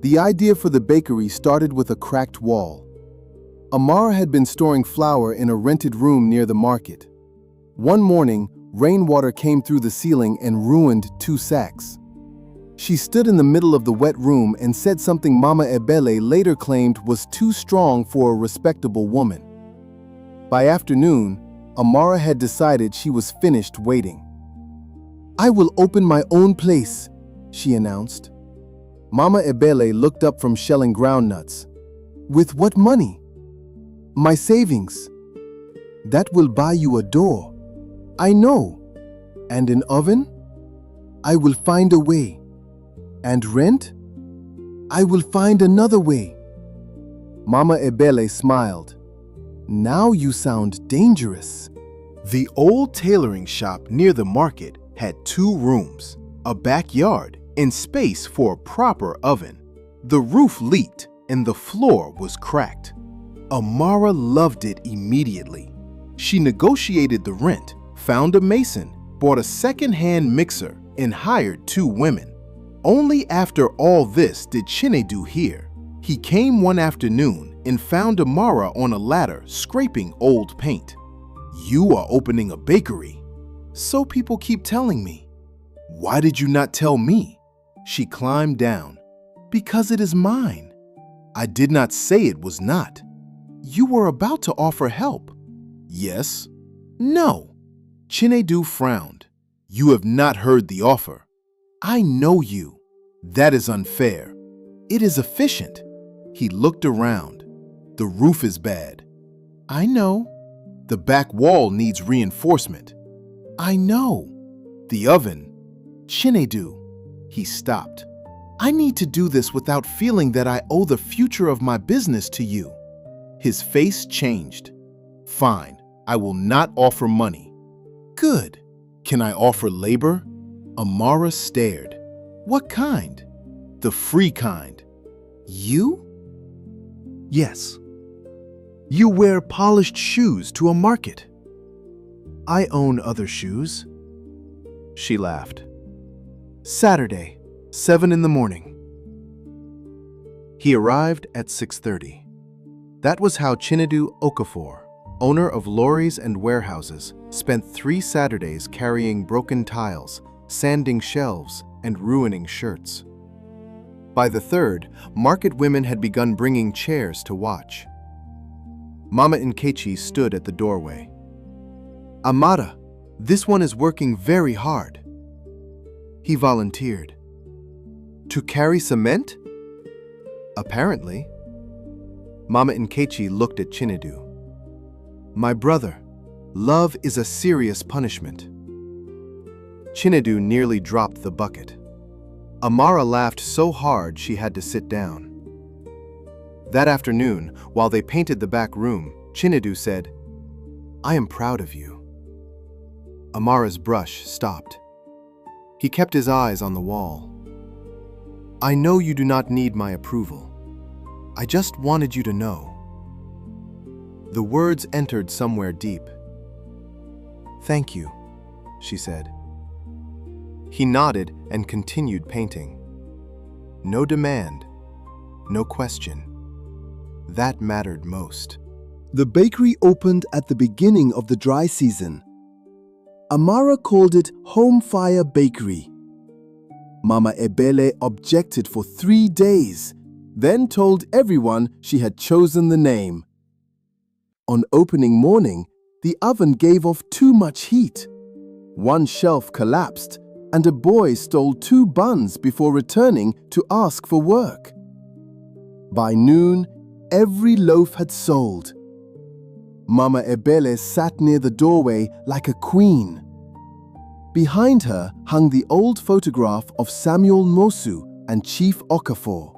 The idea for the bakery started with a cracked wall. Amara had been storing flour in a rented room near the market. One morning, rainwater came through the ceiling and ruined 2 sacks. She stood in the middle of the wet room and said something Mama Ebele later claimed was too strong for a respectable woman. By afternoon, Amara had decided she was finished waiting. I will open my own place, she announced. Mama Ebele looked up from shelling groundnuts. With what money? My savings. That will buy you a door. I know. And an oven? I will find a way. And rent? I will find another way. Mama Ebele smiled. Now you sound dangerous. The old tailoring shop near the market had 2 rooms, a backyard, and space for a proper oven. The roof leaked and the floor was cracked. Amara loved it immediately. She negotiated the rent, found a mason, bought a second-hand mixer, and hired 2 women. Only after all this did Chinedu hear. He came one afternoon and found Amara on a ladder scraping old paint. You are opening a bakery. So people keep telling me. Why did you not tell me? She climbed down. Because it is mine. I did not say it was not. You were about to offer help. Yes. No. Chinedu frowned. You have not heard the offer. I know you. That is unfair. It is efficient. He looked around. The roof is bad. I know. The back wall needs reinforcement. I know. The oven. Chinedu. He stopped. I need to do this without feeling that I owe the future of my business to you. His face changed. Fine. I will not offer money. Good. Can I offer labor? Amara stared. What kind? The free kind. You? Yes. You wear polished shoes to a market. I own other shoes. She laughed. Saturday, 7 in the morning. He arrived at 6:30. That was how Chinedu Okafor, owner of lorries and warehouses, spent 3 Saturdays carrying broken tiles, sanding shelves, and ruining shirts. By the third, market women had begun bringing chairs to watch. Mama Nkechi stood at the doorway. "Amara, this one is working very hard." He volunteered. "To carry cement?" "Apparently." Mama Nkechi looked at Chinedu. "My brother, love is a serious punishment." Chinedu nearly dropped the bucket. Amara laughed so hard she had to sit down. That afternoon, while they painted the back room, Chinedu said, "I am proud of you." Amara's brush stopped. He kept his eyes on the wall. "I know you do not need my approval. I just wanted you to know." The words entered somewhere deep. "Thank you," she said. He nodded and continued painting. No demand, no question. That mattered most. The bakery opened at the beginning of the dry season. Amara called it Home Fire Bakery. Mama Ebele objected for 3 days, then told everyone she had chosen the name. On opening morning, the oven gave off too much heat. One shelf collapsed, and a boy stole 2 buns before returning to ask for work. By noon, every loaf had sold. Mama Ebele sat near the doorway like a queen. Behind her hung the old photograph of Samuel Mosu and Chief Okafor.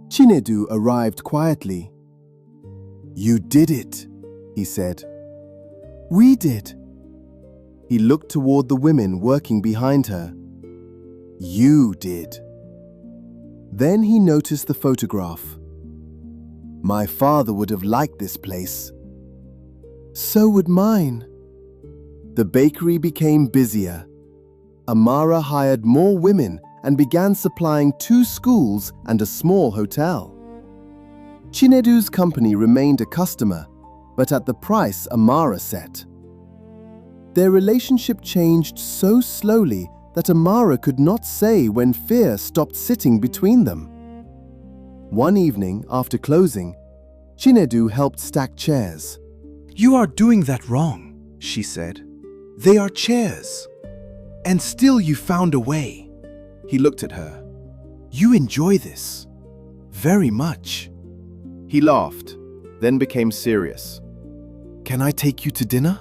Chinedu arrived quietly. "You did it," he said. "We did." He looked toward the women working behind her. "You did." Then he noticed the photograph. "My father would have liked this place." "So would mine." The bakery became busier. Amara hired more women and began supplying 2 schools and a small hotel. Chinedu's company remained a customer, but at the price Amara set. Their relationship changed so slowly that Amara could not say when fear stopped sitting between them. One evening, after closing, Chinedu helped stack chairs. "You are doing that wrong," she said. "They are chairs. And still you found a way." He looked at her. "You enjoy this. Very much." He laughed, then became serious. "Can I take you to dinner?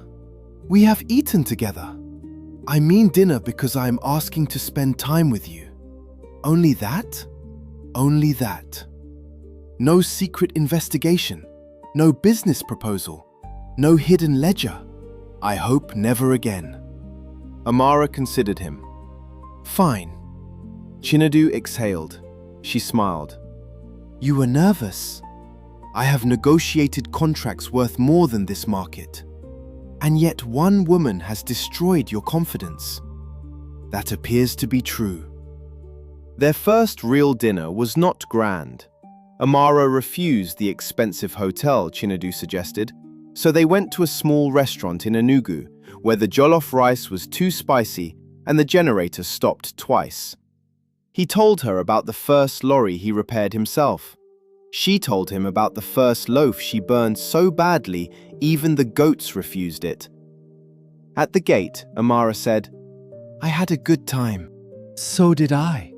We have eaten together. I mean dinner because I am asking to spend time with you. Only that? Only that. No secret investigation. No business proposal. No hidden ledger. I hope never again." Amara considered him. "Fine." Chinedu exhaled. She smiled. "You were nervous. I have negotiated contracts worth more than this market. And yet one woman has destroyed your confidence. That appears to be true." Their first real dinner was not grand. Amara refused the expensive hotel Chinedu suggested, so they went to a small restaurant in Enugu, where the jollof rice was too spicy and the generator stopped twice. He told her about the first lorry he repaired himself. She told him about the first loaf she burned so badly even the goats refused it. At the gate, Amara said, "I had a good time." "So did I."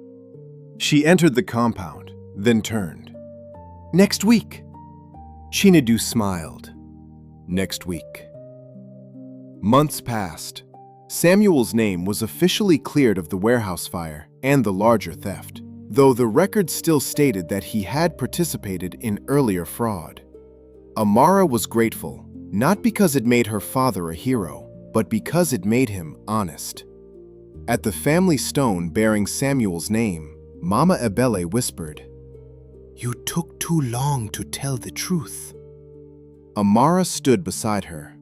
She entered the compound, then turned. "Next week." Chinedu smiled. Next week. Months passed. Samuel's name was officially cleared of the warehouse fire and the larger theft, though the record still stated that he had participated in earlier fraud. Amara was grateful, not because it made her father a hero, but because it made him honest. At the family stone bearing Samuel's name, Mama Ebele whispered, "You took too long to tell the truth." Amara stood beside her.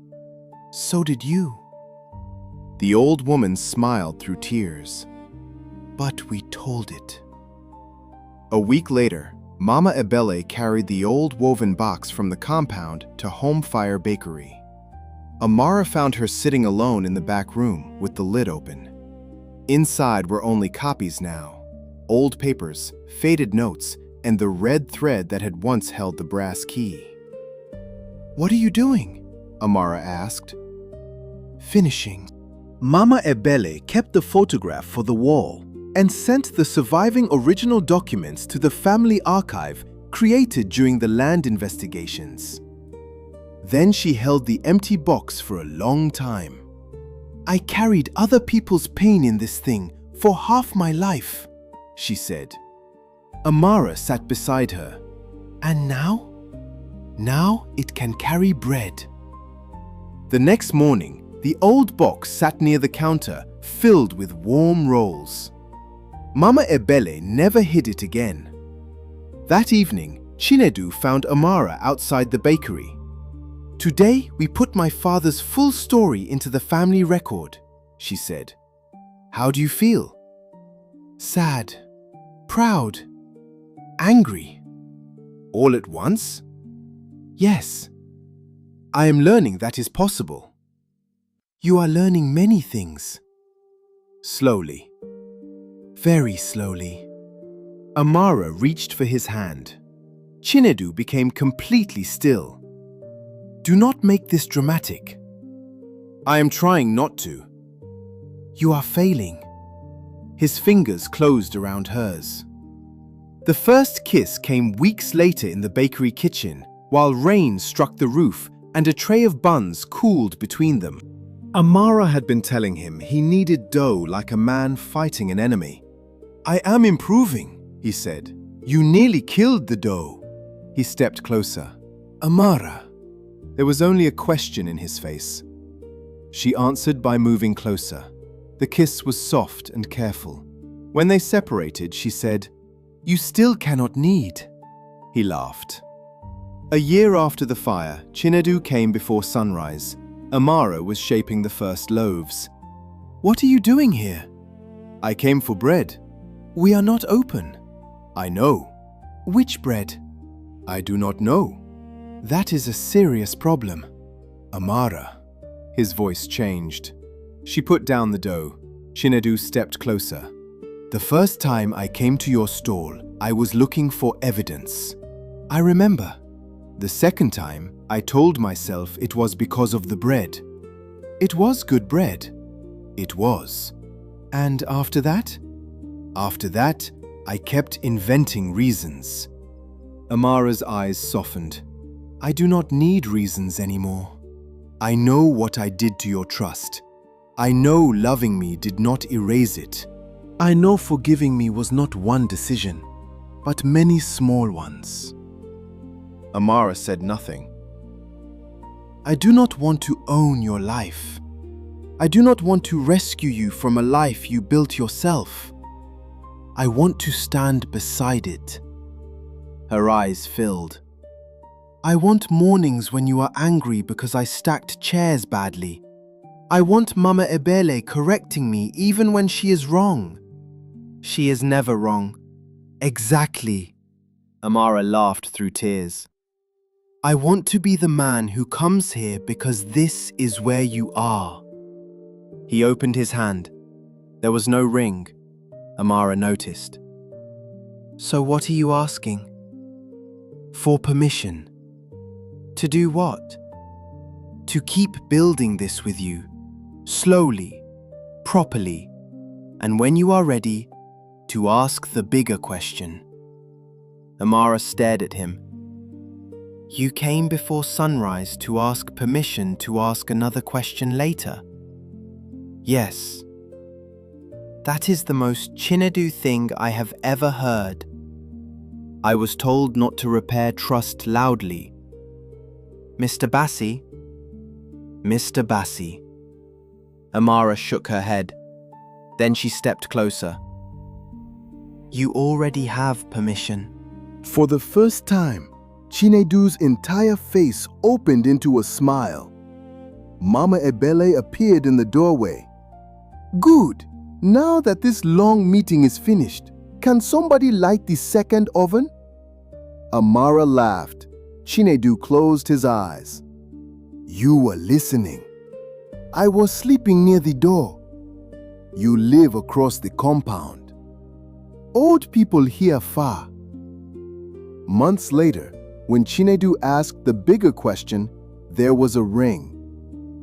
"So did you." The old woman smiled through tears. "But we told it." A week later, Mama Ebele carried the old woven box from the compound to Home Fire Bakery. Amara found her sitting alone in the back room with the lid open. Inside were only copies now. old papers, faded notes, and the red thread that had once held the brass key. What are you doing? Amara asked. Finishing. Mama Ebele kept the photograph for the wall and sent the surviving original documents to the family archive created during the land investigations. Then she held the empty box for a long time. I carried other people's pain in this thing for half my life, she said. Amara sat beside her. And now? Now it can carry bread. The next morning, the old box sat near the counter, filled with warm rolls. Mama Ebele never hid it again. That evening, Chinedu found Amara outside the bakery. Today, we put my father's full story into the family record, she said. How do you feel? Sad, proud, angry. All at once? Yes. I am learning that is possible. You are learning many things. Slowly. Very slowly. Amara reached for his hand. Chinedu became completely still. Do not make this dramatic. I am trying not to. You are failing. His fingers closed around hers. The first kiss came weeks later in the bakery kitchen, while rain struck the roof and a tray of buns cooled between them. Amara had been telling him he needed dough like a man fighting an enemy. I am improving, he said. You nearly killed the dough. He stepped closer. Amara. There was only a question in his face. She answered by moving closer. The kiss was soft and careful. When they separated, she said, You still cannot knead. He laughed. A year after the fire, Chinedu came before sunrise. Amara was shaping the first loaves. What are you doing here? I came for bread. We are not open. I know. Which bread? I do not know. That is a serious problem. Amara. His voice changed. She put down the dough. Chinedu stepped closer. The first time I came to your stall, I was looking for evidence. I remember. The second time, I told myself it was because of the bread. It was good bread. It was. And after that? After that, I kept inventing reasons. Amara's eyes softened. I do not need reasons anymore. I know what I did to your trust. I know loving me did not erase it. I know forgiving me was not one decision, but many small ones. Amara said nothing. I do not want to own your life. I do not want to rescue you from a life you built yourself. I want to stand beside it. Her eyes filled. I want mornings when you are angry because I stacked chairs badly. I want Mama Ebele correcting me even when she is wrong. She is never wrong. Exactly. Amara laughed through tears. I want to be the man who comes here because this is where you are. He opened his hand. There was no ring. Amara noticed. So what are you asking? For permission. To do what? To keep building this with you. Slowly. Properly. And when you are ready, to ask the bigger question. Amara stared at him. You came before sunrise to ask permission to ask another question later? Yes. That is the most Chinedu thing I have ever heard. I was told not to repair trust loudly. Mr. Bassi? Mr. Bassi. Amara shook her head. Then she stepped closer. You already have permission. For the first time, Chinedu's entire face opened into a smile. Mama Ebele appeared in the doorway. Good. Now that this long meeting is finished, can somebody light the second oven? Amara laughed. Chinedu closed his eyes. You were listening. I was sleeping near the door. You live across the compound. Old people hear far. Months later, when Chinedu asked the bigger question, there was a ring.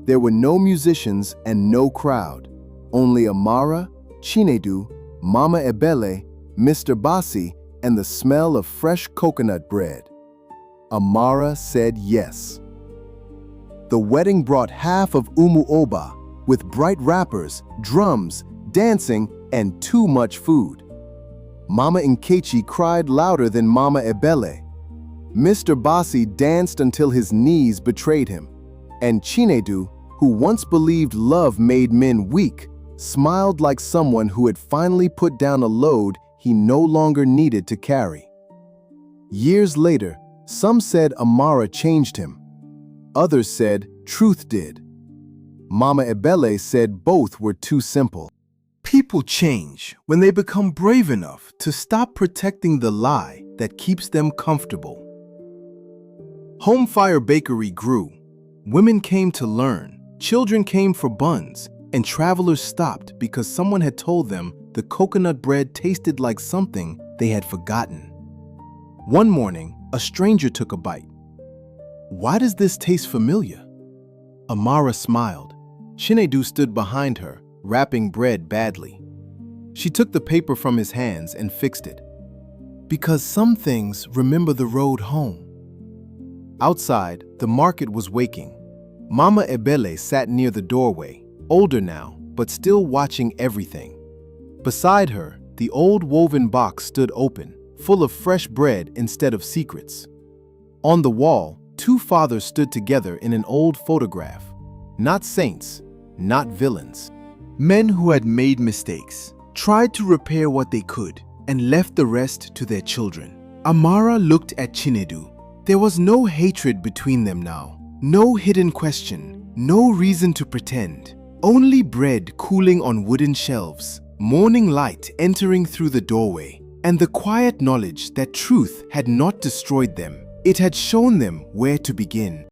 There were no musicians and no crowd, only Amara, Chinedu, Mama Ebele, Mr. Basi, and the smell of fresh coconut bread. Amara said yes. The wedding brought half of Umu Oba, with bright wrappers, drums, dancing, and too much food. Mama Nkechi cried louder than Mama Ebele. Mr. Basi danced until his knees betrayed him, and Chinedu, who once believed love made men weak, smiled like someone who had finally put down a load he no longer needed to carry. Years later, some said Amara changed him. Others said truth did. Mama Ebele said both were too simple. People change when they become brave enough to stop protecting the lie that keeps them comfortable. Home Fire Bakery grew. Women came to learn, children came for buns, and travelers stopped because someone had told them the coconut bread tasted like something they had forgotten. One morning, a stranger took a bite. "Why does this taste familiar?" Amara smiled. Chinedu stood behind her, wrapping bread badly. She took the paper from his hands and fixed it. "Because some things remember the road home." Outside, the market was waking. Mama Ebele sat near the doorway, older now, but still watching everything. Beside her, the old woven box stood open, full of fresh bread instead of secrets. On the wall, two fathers stood together in an old photograph. Not saints, not villains. Men who had made mistakes, tried to repair what they could, and left the rest to their children. Amara looked at Chinedu. There was no hatred between them now, no hidden question, no reason to pretend. Only bread cooling on wooden shelves, morning light entering through the doorway, and the quiet knowledge that truth had not destroyed them. It had shown them where to begin.